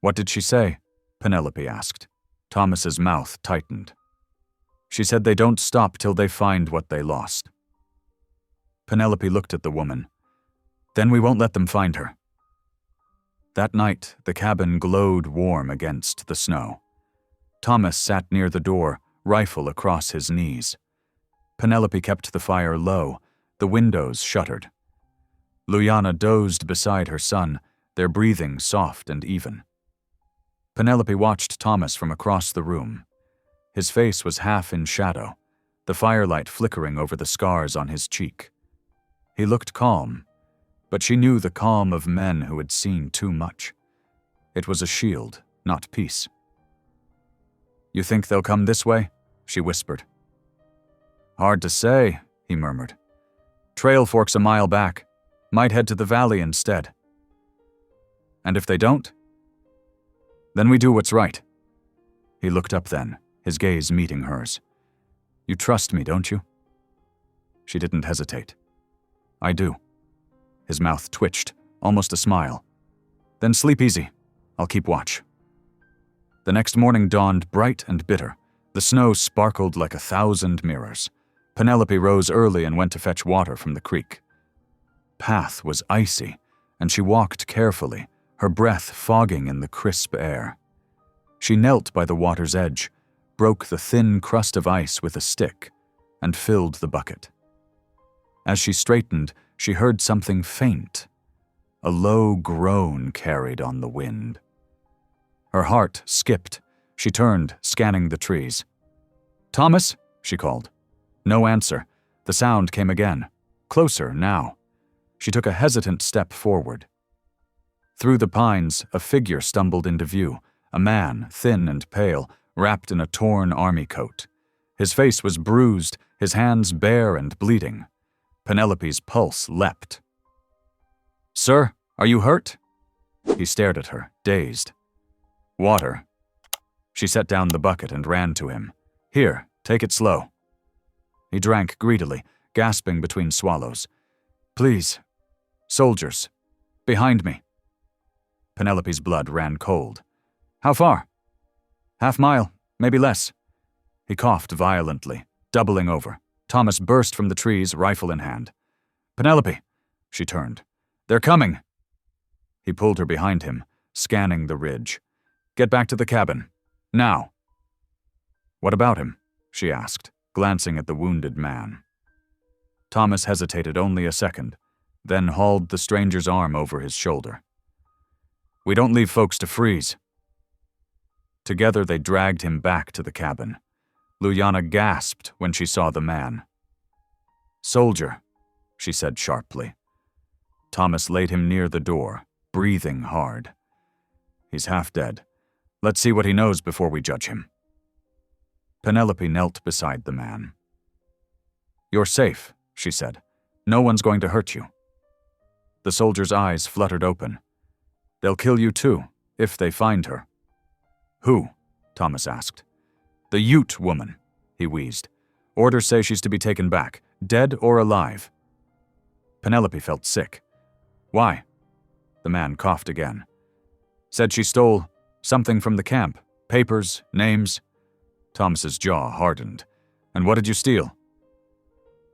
"What did she say?" Penelope asked. Thomas's mouth tightened. "She said they don't stop till they find what they lost." Penelope looked at the woman. "Then we won't let them find her." That night, the cabin glowed warm against the snow. Thomas sat near the door, rifle across his knees. Penelope kept the fire low, the windows shuttered. Luyana dozed beside her son, their breathing soft and even. Penelope watched Thomas from across the room. His face was half in shadow, the firelight flickering over the scars on his cheek. He looked calm, but she knew the calm of men who had seen too much. It was a shield, not peace. "You think they'll come this way?" she whispered. "Hard to say," he murmured. "Trail forks a mile back. Might head to the valley instead." "And if they don't?" "Then we do what's right." He looked up then, his gaze meeting hers. "You trust me, don't you?" She didn't hesitate. "I do." His mouth twitched, almost a smile. "Then sleep easy. I'll keep watch." The next morning dawned bright and bitter. The snow sparkled like 1,000 mirrors. Penelope rose early and went to fetch water from the creek. Path was icy, and she walked carefully, her breath fogging in the crisp air. She knelt by the water's edge, broke the thin crust of ice with a stick, and filled the bucket. As she straightened, she heard something faint, a low groan carried on the wind. Her heart skipped. She turned, scanning the trees. "Thomas?" she called. No answer. The sound came again. Closer now. She took a hesitant step forward. Through the pines, a figure stumbled into view, a man, thin and pale, wrapped in a torn army coat. His face was bruised, his hands bare and bleeding. Penelope's pulse leapt. "Sir, are you hurt?" He stared at her, dazed. "Water." She set down the bucket and ran to him. "Here, take it slow." He drank greedily, gasping between swallows. "Please. Soldiers. Behind me." Penelope's blood ran cold. "How far?" "Half-mile, maybe less." He coughed violently, doubling over. Thomas burst from the trees, rifle in hand. "Penelope!" She turned. "They're coming!" He pulled her behind him, scanning the ridge. "Get back to the cabin. Now." "What about him?" she asked, glancing at the wounded man. Thomas hesitated only a second, then hauled the stranger's arm over his shoulder. "We don't leave folks to freeze." Together they dragged him back to the cabin. Luliana gasped when she saw the man. "Soldier," she said sharply. Thomas laid him near the door, breathing hard. "He's half dead. Let's see what he knows before we judge him." Penelope knelt beside the man. "You're safe," she said. "No one's going to hurt you." The soldier's eyes fluttered open. "They'll kill you too, if they find her." "Who?" Thomas asked. "The Ute woman," he wheezed. "Orders say she's to be taken back, dead or alive." Penelope felt sick. "Why?" The man coughed again. "Said she stole something from the camp. Papers, names." Thomas's jaw hardened. "And what did you steal?"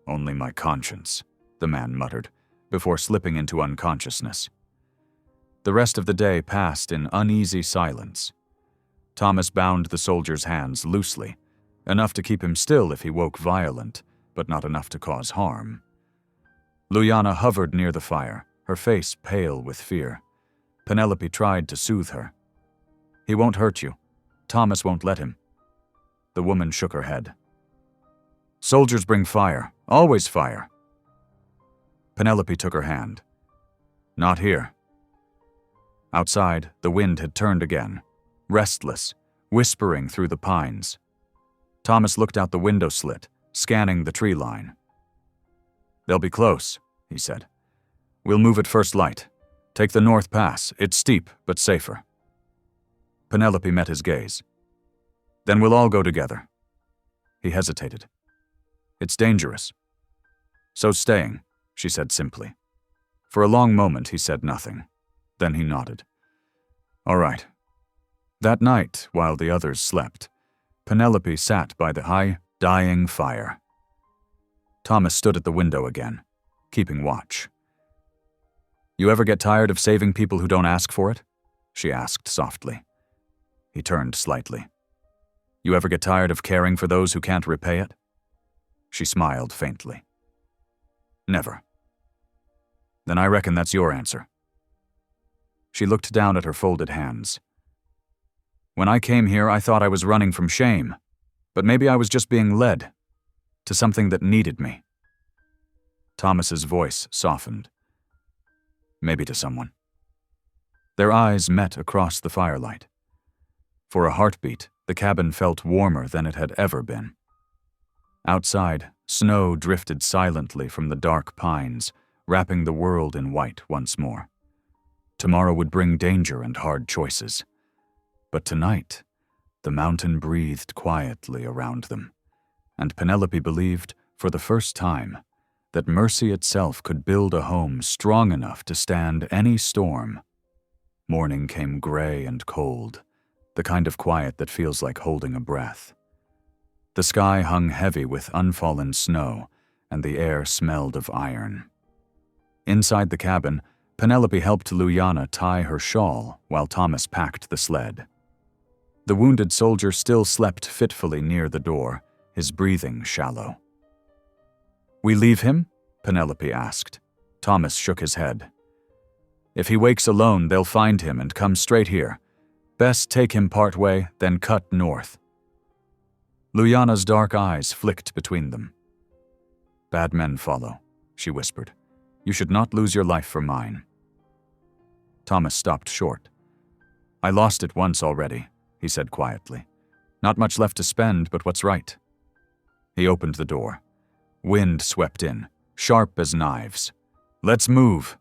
"Only my conscience," the man muttered, before slipping into unconsciousness. The rest of the day passed in uneasy silence. Thomas bound the soldier's hands loosely, enough to keep him still if he woke violent, but not enough to cause harm. Luliana hovered near the fire, her face pale with fear. Penelope tried to soothe her. "He won't hurt you. Thomas won't let him." The woman shook her head. "Soldiers bring fire, always fire." Penelope took her hand. "Not here." Outside, the wind had turned again, restless, whispering through the pines. Thomas looked out the window slit, scanning the tree line. "They'll be close," he said. "We'll move at first light. Take the North Pass. It's steep, but safer." Penelope met his gaze. "Then we'll all go together." He hesitated. "It's dangerous." "So staying," she said simply. For a long moment he said nothing. Then he nodded. "All right." That night, while the others slept, Penelope sat by the high, dying fire. Thomas stood at the window again, keeping watch. "You ever get tired of saving people who don't ask for it?" she asked softly. He turned slightly. "You ever get tired of caring for those who can't repay it?" She smiled faintly. "Never." "Then I reckon that's your answer." She looked down at her folded hands. "When I came here, I thought I was running from shame, but maybe I was just being led to something that needed me." Thomas's voice softened. "Maybe to someone." Their eyes met across the firelight. For a heartbeat, the cabin felt warmer than it had ever been. Outside, snow drifted silently from the dark pines, wrapping the world in white once more. Tomorrow would bring danger and hard choices. But tonight, the mountain breathed quietly around them, and Penelope believed, for the first time, that mercy itself could build a home strong enough to stand any storm. Morning came gray and cold, the kind of quiet that feels like holding a breath. The sky hung heavy with unfallen snow, and the air smelled of iron. Inside the cabin, Penelope helped Luliana tie her shawl while Thomas packed the sled. The wounded soldier still slept fitfully near the door, his breathing shallow. "We leave him?" Penelope asked. Thomas shook his head. If he wakes alone, they'll find him and come straight here. Best take him part way, then cut north." Luyana's dark eyes flicked between them. "Bad men follow," she whispered. "You should not lose your life for mine." Thomas stopped short. "I lost it once already," he said quietly. "Not much left to spend, but what's right." He opened the door. Wind swept in, sharp as knives. "Let's move."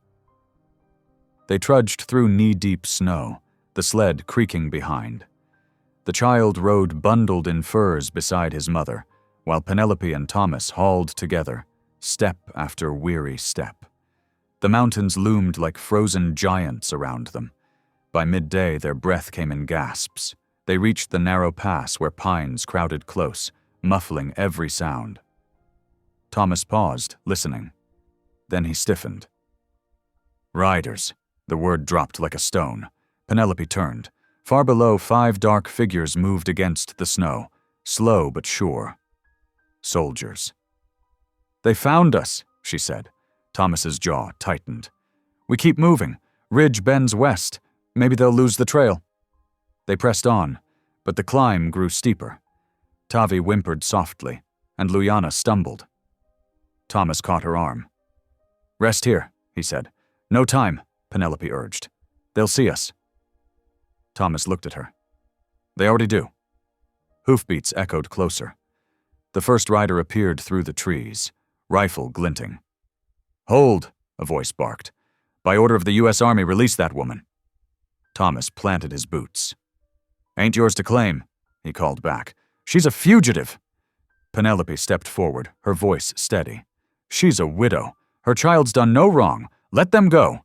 They trudged through knee-deep snow, the sled creaking behind. The child rode bundled in furs beside his mother, while Penelope and Thomas hauled together, step after weary step. The mountains loomed like frozen giants around them. By midday, their breath came in gasps. They reached the narrow pass where pines crowded close, muffling every sound. Thomas paused, listening. Then he stiffened. "Riders." The word dropped like a stone. Penelope turned. Far below, 5 dark figures moved against the snow, slow but sure. Soldiers. "They found us," she said. Thomas's jaw tightened. "We keep moving. Ridge bends west. Maybe they'll lose the trail." They pressed on, but the climb grew steeper. Tavi whimpered softly, and Luyana stumbled. Thomas caught her arm. "Rest here," he said. "No time," Penelope urged. "They'll see us." Thomas looked at her. "They already do." Hoofbeats echoed closer. The first rider appeared through the trees, rifle glinting. "Hold," a voice barked. "By order of the U.S. Army, release that woman." Thomas planted his boots. "Ain't yours to claim," he called back. "She's a fugitive." Penelope stepped forward, her voice steady. "She's a widow. Her child's done no wrong. Let them go."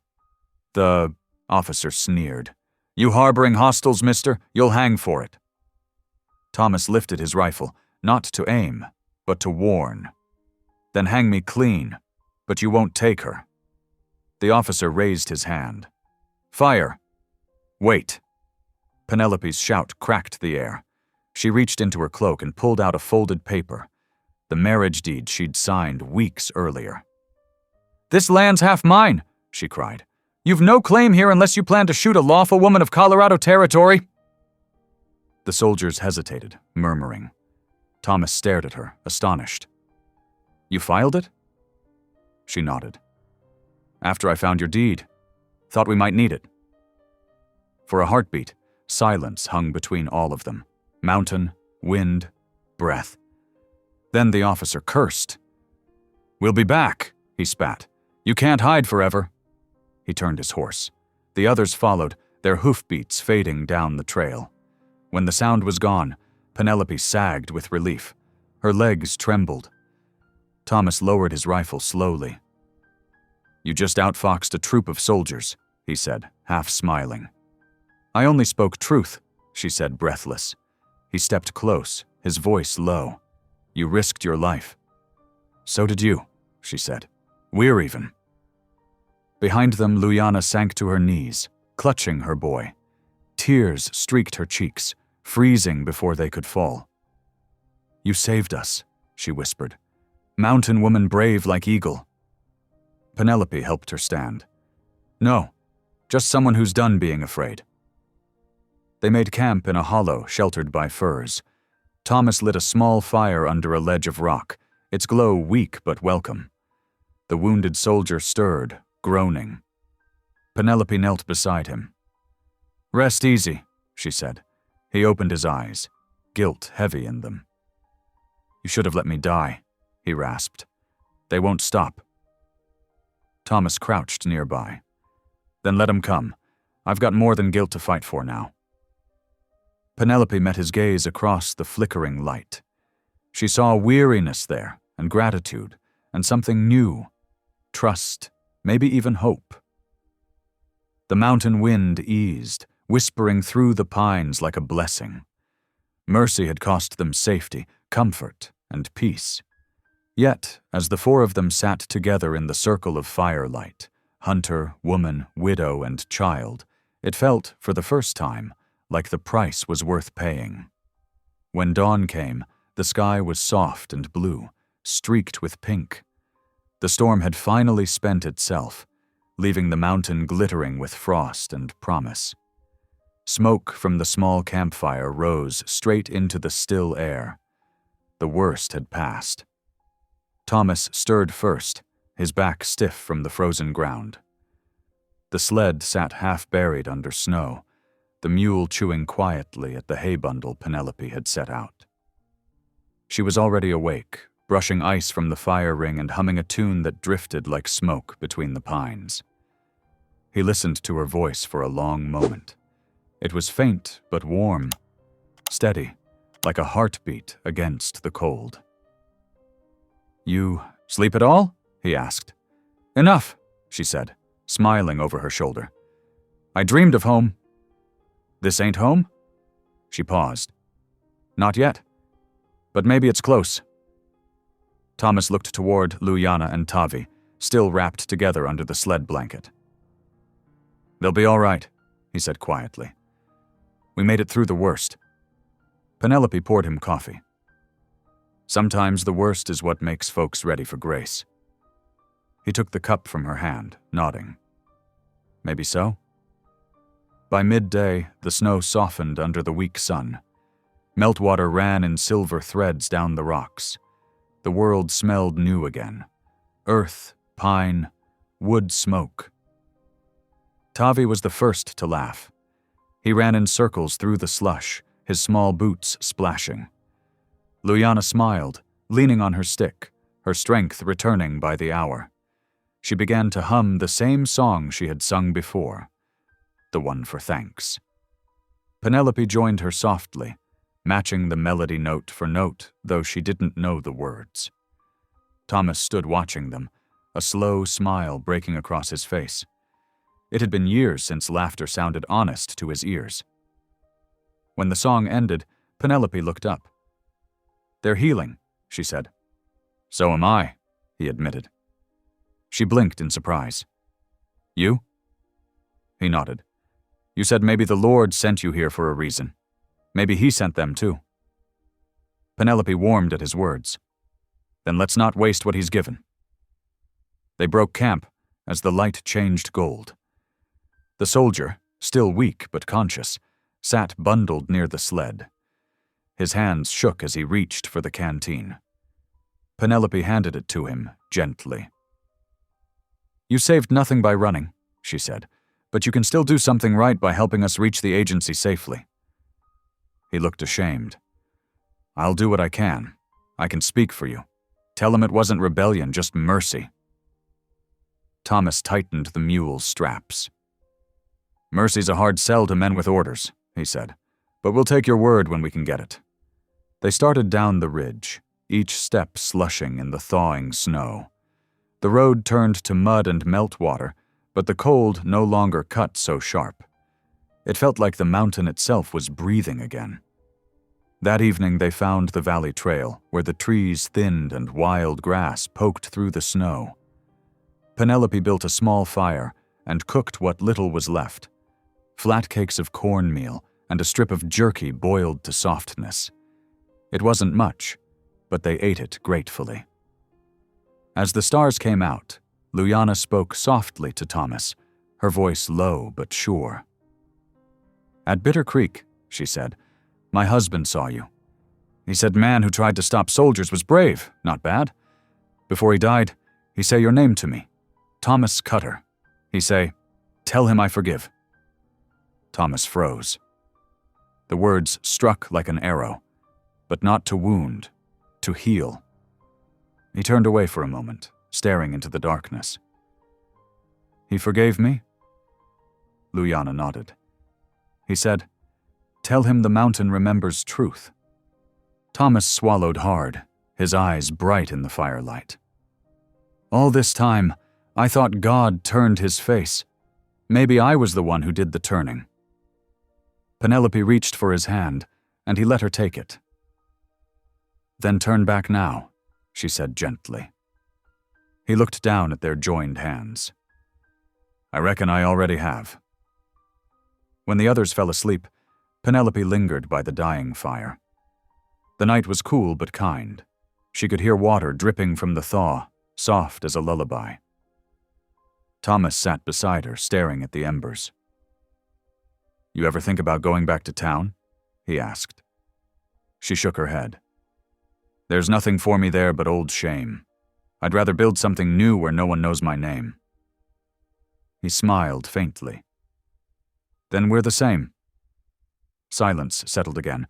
The officer sneered. "You harboring hostiles, mister? You'll hang for it." Thomas lifted his rifle, not to aim, but to warn. "Then hang me clean, but you won't take her." The officer raised his hand. "Fire!" "Wait." Penelope's shout cracked the air. She reached into her cloak and pulled out a folded paper, the marriage deed she'd signed weeks earlier. "This land's half mine," she cried. "You've no claim here unless you plan to shoot a lawful woman of Colorado territory." The soldiers hesitated, murmuring. Thomas stared at her, astonished. "You filed it?" She nodded. "After I found your deed. Thought we might need it." For a heartbeat, silence hung between all of them. Mountain, wind, breath. Then the officer cursed. "We'll be back," he spat. "You can't hide forever." He turned his horse. The others followed, their hoofbeats fading down the trail. When the sound was gone, Penelope sagged with relief. Her legs trembled. Thomas lowered his rifle slowly. "You just outfoxed a troop of soldiers," he said, half smiling. "I only spoke truth," she said, breathless. He stepped close, his voice low. "You risked your life." "So did you," she said. "We're even." Behind them, Luyana sank to her knees, clutching her boy. Tears streaked her cheeks, freezing before they could fall. "You saved us," she whispered. "Mountain woman brave like eagle." Penelope helped her stand. "No, just someone who's done being afraid." They made camp in a hollow sheltered by firs. Thomas lit a small fire under a ledge of rock, its glow weak but welcome. The wounded soldier stirred, groaning. Penelope knelt beside him. "Rest easy," she said. He opened his eyes, guilt heavy in them. "You should have let me die," he rasped. "They won't stop." Thomas crouched nearby. "Then let 'em come. I've got more than guilt to fight for now." Penelope met his gaze across the flickering light. She saw weariness there, and gratitude, and something new. Trust, maybe even hope. The mountain wind eased, whispering through the pines like a blessing. Mercy had cost them safety, comfort, and peace. Yet, as the 4 of them sat together in the circle of firelight, hunter, woman, widow, and child, it felt, for the first time, like the price was worth paying. When dawn came, the sky was soft and blue, streaked with pink. The storm had finally spent itself. leaving the mountain glittering with frost and promise. Smoke from the small campfire rose straight into the still air. The worst had passed. Thomas stirred first, his back stiff from the frozen ground. The sled sat half-buried under snow, the mule chewing quietly at the hay bundle Penelope had set out. She was already awake, brushing ice from the fire ring and humming a tune that drifted like smoke between the pines. He listened to her voice for a long moment. It was faint but warm, steady, like a heartbeat against the cold. "You sleep at all?" he asked. "Enough," she said, smiling over her shoulder. "I dreamed of home." "This ain't home?" She paused. "Not yet. But maybe it's close." Thomas looked toward Luyana and Tavi, still wrapped together under the sled blanket. "They'll be all right," he said quietly. "We made it through the worst." Penelope poured him coffee. "Sometimes the worst is what makes folks ready for grace." He took the cup from her hand, nodding. "Maybe so." By midday, the snow softened under the weak sun. Meltwater ran in silver threads down the rocks. The world smelled new again. Earth, pine, wood smoke. Tavi was the first to laugh. He ran in circles through the slush, his small boots splashing. Luyana smiled, leaning on her stick, her strength returning by the hour. She began to hum the same song she had sung before, the one for thanks. Penelope joined her softly, matching the melody note for note, though she didn't know the words. Thomas stood watching them, a slow smile breaking across his face. It had been years since laughter sounded honest to his ears. When the song ended, Penelope looked up. "They're healing," she said. "So am I," he admitted. She blinked in surprise. "You?" He nodded. "You said maybe the Lord sent you here for a reason. Maybe he sent them too." Penelope warmed at his words. "Then let's not waste what he's given." They broke camp as the light changed gold. The soldier, still weak but conscious, sat bundled near the sled. His hands shook as he reached for the canteen. Penelope handed it to him, gently. "You saved nothing by running," she said, "but you can still do something right by helping us reach the agency safely." He looked ashamed. "I'll do what I can. I can speak for you. Tell him it wasn't rebellion, just mercy." Thomas tightened the mule's straps. "Mercy's a hard sell to men with orders," he said, "but we'll take your word when we can get it." They started down the ridge, each step slushing in the thawing snow. The road turned to mud and meltwater, but the cold no longer cut so sharp. It felt like the mountain itself was breathing again. That evening they found the valley trail, where the trees thinned and wild grass poked through the snow. Penelope built a small fire and cooked what little was left. Flat cakes of cornmeal and a strip of jerky boiled to softness. It wasn't much, but they ate it gratefully. As the stars came out, Luyana spoke softly to Thomas, her voice low but sure. "At Bitter Creek," she said, "my husband saw you. He said man who tried to stop soldiers was brave, not bad. Before he died, he say your name to me. Thomas Cutter. He say, tell him I forgive." Thomas froze. The words struck like an arrow, but not to wound, to heal. He turned away for a moment, staring into the darkness. "He forgave me?" Luyana nodded. He said, "Tell him the mountain remembers truth." Thomas swallowed hard, his eyes bright in the firelight. "All this time, I thought God turned his face. Maybe I was the one who did the turning." Penelope reached for his hand, and he let her take it. "Then turn back now," she said gently. He looked down at their joined hands. "I reckon I already have." When the others fell asleep, Penelope lingered by the dying fire. The night was cool but kind. She could hear water dripping from the thaw, soft as a lullaby. Thomas sat beside her, staring at the embers. "You ever think about going back to town?" he asked. She shook her head. "There's nothing for me there but old shame. I'd rather build something new where no one knows my name." He smiled faintly. "Then we're the same." Silence settled again,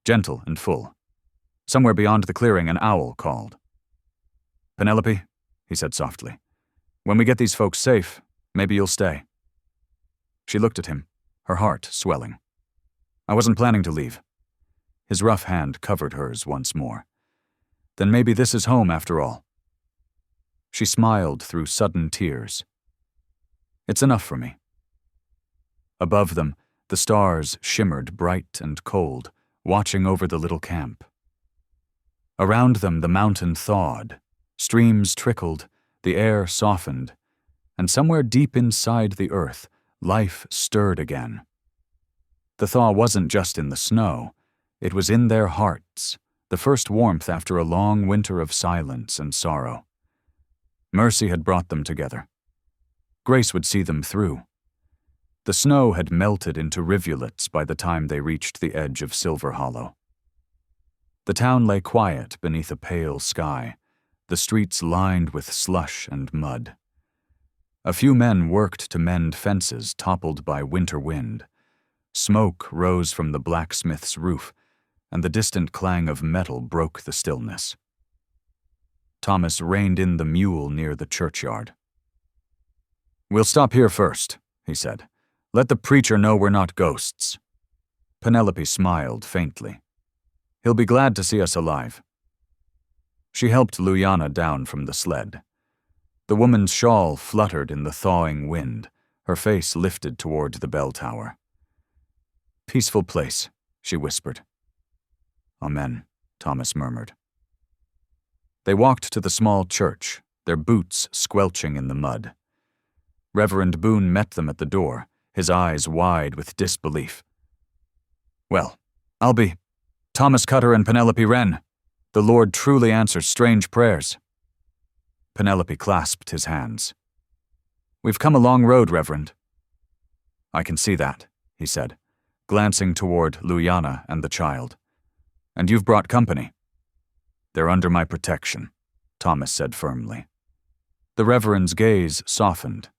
gentle and full. Somewhere beyond the clearing, an owl called. "Penelope," he said softly, "when we get these folks safe, maybe you'll stay." She looked at him, her heart swelling. "I wasn't planning to leave." His rough hand covered hers once more. "Then maybe this is home after all." She smiled through sudden tears. "It's enough for me." Above them, the stars shimmered bright and cold, watching over the little camp. Around them, the mountain thawed, streams trickled, the air softened, and somewhere deep inside the earth, life stirred again. The thaw wasn't just in the snow, it was in their hearts, the first warmth after a long winter of silence and sorrow. Mercy had brought them together. Grace would see them through. The snow had melted into rivulets by the time they reached the edge of Silver Hollow. The town lay quiet beneath a pale sky, the streets lined with slush and mud. A few men worked to mend fences toppled by winter wind. Smoke rose from the blacksmith's roof, and the distant clang of metal broke the stillness. Thomas reined in the mule near the churchyard. "We'll stop here first," he said. "Let the preacher know we're not ghosts." Penelope smiled faintly. "He'll be glad to see us alive." She helped Luyana down from the sled. The woman's shawl fluttered in the thawing wind, her face lifted toward the bell tower. "Peaceful place," she whispered. "Amen," Thomas murmured. They walked to the small church, their boots squelching in the mud. Reverend Boone met them at the door, his eyes wide with disbelief. "Well, I'll be Thomas Cutter and Penelope Wren. The Lord truly answers strange prayers." Penelope clasped his hands. "We've come a long road, Reverend." "I can see that," he said, glancing toward Luyana and the child. "And you've brought company." "They're under my protection," Thomas said firmly. The Reverend's gaze softened.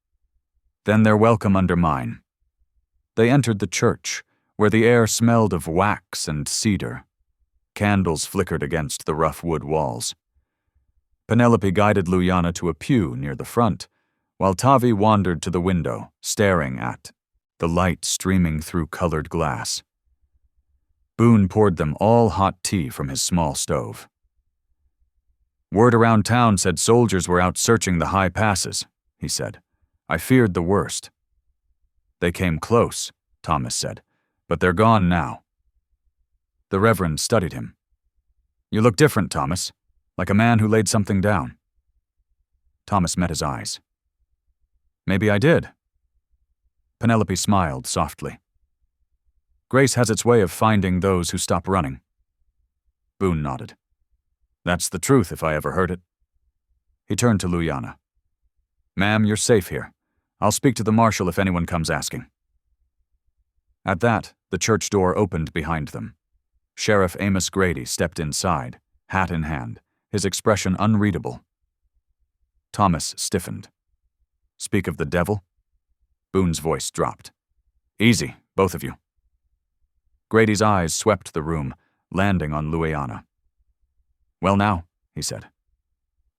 "Then they're welcome under mine." They entered the church, where the air smelled of wax and cedar. Candles flickered against the rough wood walls. Penelope guided Luyana to a pew near the front, while Tavi wandered to the window, staring at the light streaming through colored glass. Boone poured them all hot tea from his small stove. "Word around town said soldiers were out searching the high passes," he said. "I feared the worst." "They came close," Thomas said, "but they're gone now." The Reverend studied him. "You look different, Thomas, like a man who laid something down." Thomas met his eyes. "Maybe I did." Penelope smiled softly. "Grace has its way of finding those who stop running." Boone nodded. "That's the truth if I ever heard it." He turned to Luyana. "Ma'am, you're safe here. I'll speak to the marshal if anyone comes asking." At that, the church door opened behind them. Sheriff Amos Grady stepped inside, hat in hand, his expression unreadable. Thomas stiffened. "Speak of the devil?" Boone's voice dropped. "Easy, both of you." Grady's eyes swept the room, landing on Luyana. "Well now," he said.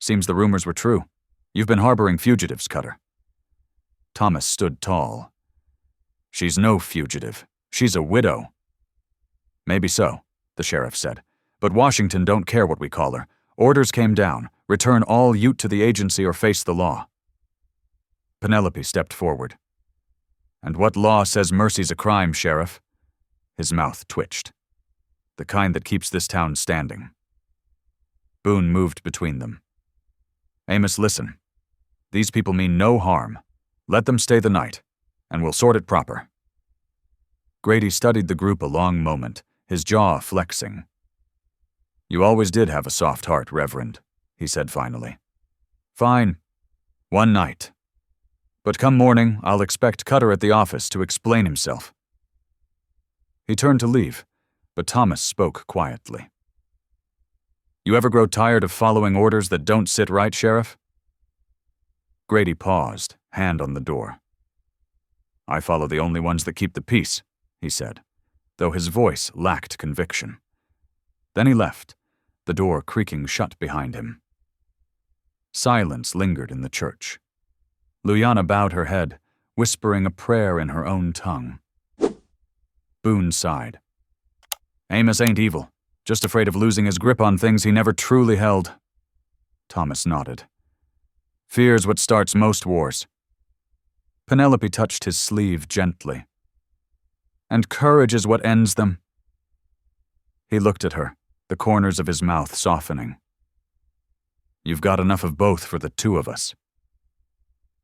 "Seems the rumors were true. You've been harboring fugitives, Cutter." Thomas stood tall. "She's no fugitive. She's a widow." "Maybe so," the sheriff said, "but Washington don't care what we call her. Orders came down. Return all Ute to the agency or face the law." Penelope stepped forward. "And what law says mercy's a crime, Sheriff?" His mouth twitched. "The kind that keeps this town standing." Boone moved between them. "Amos, listen. These people mean no harm. Let them stay the night, and we'll sort it proper." Grady studied the group a long moment, his jaw flexing. "You always did have a soft heart, Reverend," he said finally. "Fine. One night. But come morning, I'll expect Cutter at the office to explain himself." He turned to leave, but Thomas spoke quietly. "You ever grow tired of following orders that don't sit right, Sheriff?" Grady paused, hand on the door. "I follow the only ones that keep the peace," he said, though his voice lacked conviction. Then he left, the door creaking shut behind him. Silence lingered in the church. Luyana bowed her head, whispering a prayer in her own tongue. Boone sighed. "Amos ain't evil, just afraid of losing his grip on things he never truly held." Thomas nodded. "Fear's what starts most wars." Penelope touched his sleeve gently. "And courage is what ends them." He looked at her, the corners of his mouth softening. "You've got enough of both for the two of us."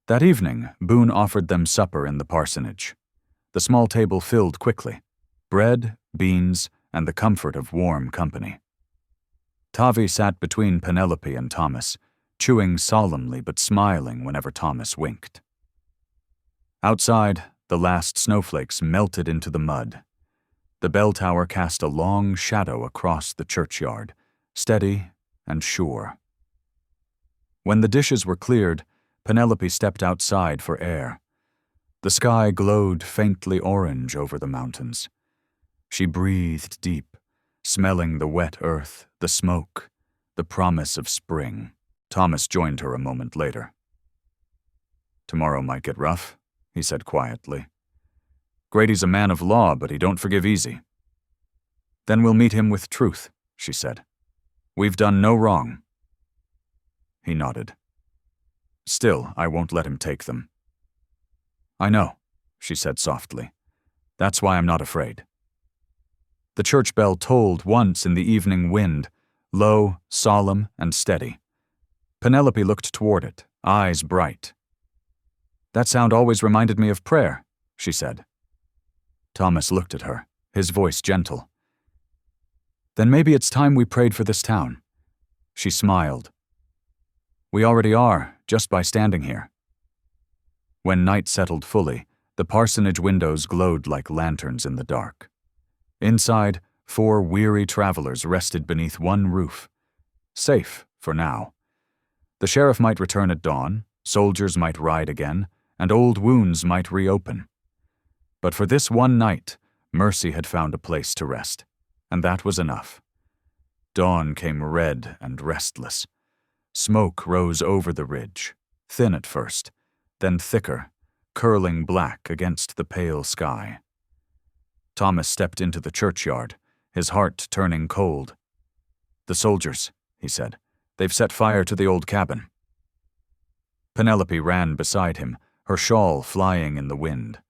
That evening, Boone offered them supper in the parsonage. The small table filled quickly. Bread, beans, and the comfort of warm company. Tavi sat between Penelope and Thomas, chewing solemnly but smiling whenever Thomas winked. Outside, the last snowflakes melted into the mud. The bell tower cast a long shadow across the churchyard, steady and sure. When the dishes were cleared, Penelope stepped outside for air. The sky glowed faintly orange over the mountains. She breathed deep, smelling the wet earth, the smoke, the promise of spring. Thomas joined her a moment later. "Tomorrow might get rough," he said quietly. "Grady's a man of law, but he don't forgive easy." "Then we'll meet him with truth," she said. "We've done no wrong." He nodded. "Still, I won't let him take them." "I know," she said softly. "That's why I'm not afraid." The church bell tolled once in the evening wind, low, solemn, and steady. Penelope looked toward it, eyes bright. "That sound always reminded me of prayer," she said. Thomas looked at her, his voice gentle. "Then maybe it's time we prayed for this town." She smiled. "We already are, just by standing here." When night settled fully, the parsonage windows glowed like lanterns in the dark. Inside, 4 weary travelers rested beneath one roof. Safe, for now. The sheriff might return at dawn, soldiers might ride again, and old wounds might reopen. But for this one night, Mercy had found a place to rest, and that was enough. Dawn came red and restless. Smoke rose over the ridge, thin at first, then thicker, curling black against the pale sky. Thomas stepped into the churchyard, his heart turning cold. "The soldiers," he said. "They've set fire to the old cabin." Penelope ran beside him, her shawl flying in the wind.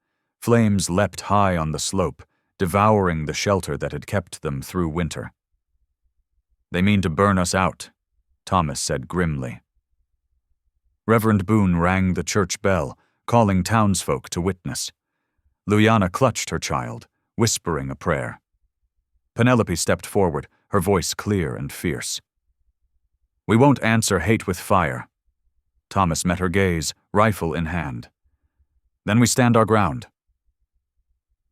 Flames leapt high on the slope, devouring the shelter that had kept them through winter. "They mean to burn us out," Thomas said grimly. Reverend Boone rang the church bell, calling townsfolk to witness. Luyana clutched her child, whispering a prayer. Penelope stepped forward, her voice clear and fierce. "We won't answer hate with fire." Thomas met her gaze, rifle in hand. "Then we stand our ground."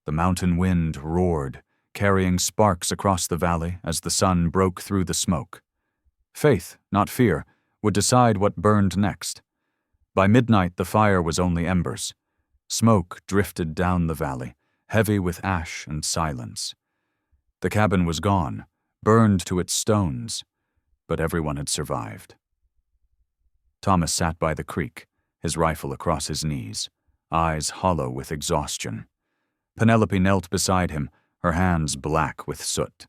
The mountain wind roared, carrying sparks across the valley as the sun broke through the smoke. Faith, not fear, would decide what burned next. By midnight, the fire was only embers. Smoke drifted down the valley, heavy with ash and silence. The cabin was gone, burned to its stones, but everyone had survived. Thomas sat by the creek, his rifle across his knees, eyes hollow with exhaustion. Penelope knelt beside him, her hands black with soot.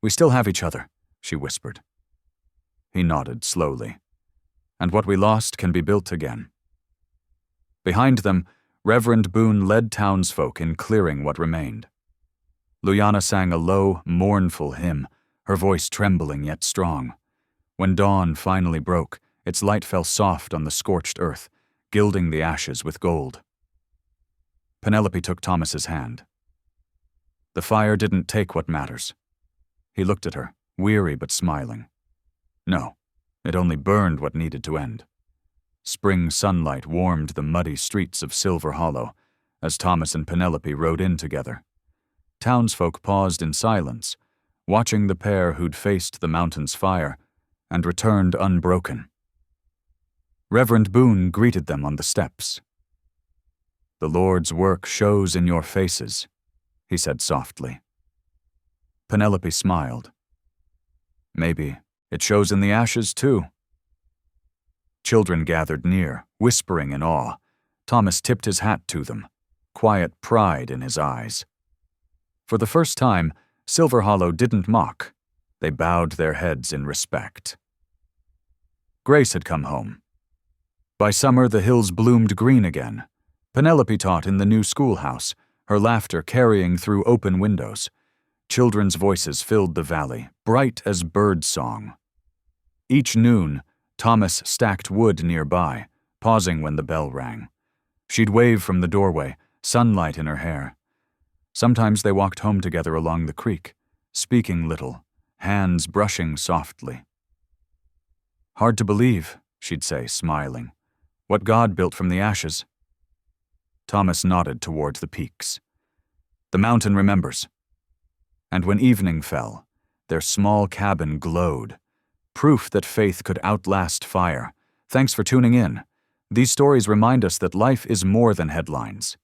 "We still have each other," she whispered. He nodded slowly. "And what we lost can be built again." Behind them, Reverend Boone led townsfolk in clearing what remained. Luyana sang a low, mournful hymn, her voice trembling yet strong. When dawn finally broke, its light fell soft on the scorched earth, gilding the ashes with gold. Penelope took Thomas's hand. "The fire didn't take what matters." He looked at her, weary but smiling. "No, it only burned what needed to end. Spring sunlight warmed the muddy streets of Silver Hollow as Thomas and Penelope rode in together. Townsfolk paused in silence, watching the pair who'd faced the mountain's fire and returned unbroken. Reverend Boone greeted them on the steps. "The Lord's work shows in your faces," he said softly. Penelope smiled. "Maybe it shows in the ashes, too." Children gathered near, whispering in awe. Thomas tipped his hat to them, quiet pride in his eyes. For the first time, Silver Hollow didn't mock. They bowed their heads in respect. Grace had come home. By summer, the hills bloomed green again. Penelope taught in the new schoolhouse, her laughter carrying through open windows. Children's voices filled the valley, bright as bird song. Each noon, Thomas stacked wood nearby, pausing when the bell rang. She'd wave from the doorway, sunlight in her hair. Sometimes they walked home together along the creek, speaking little, hands brushing softly. "Hard to believe," she'd say, smiling. "What God built from the ashes." Thomas nodded toward the peaks. "The mountain remembers." And when evening fell, their small cabin glowed, proof that faith could outlast fire. Thanks for tuning in. These stories remind us that life is more than headlines.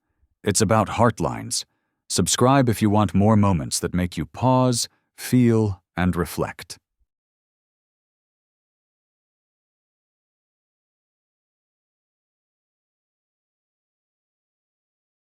It's about heartlines. Subscribe if you want more moments that make you pause, feel, and reflect.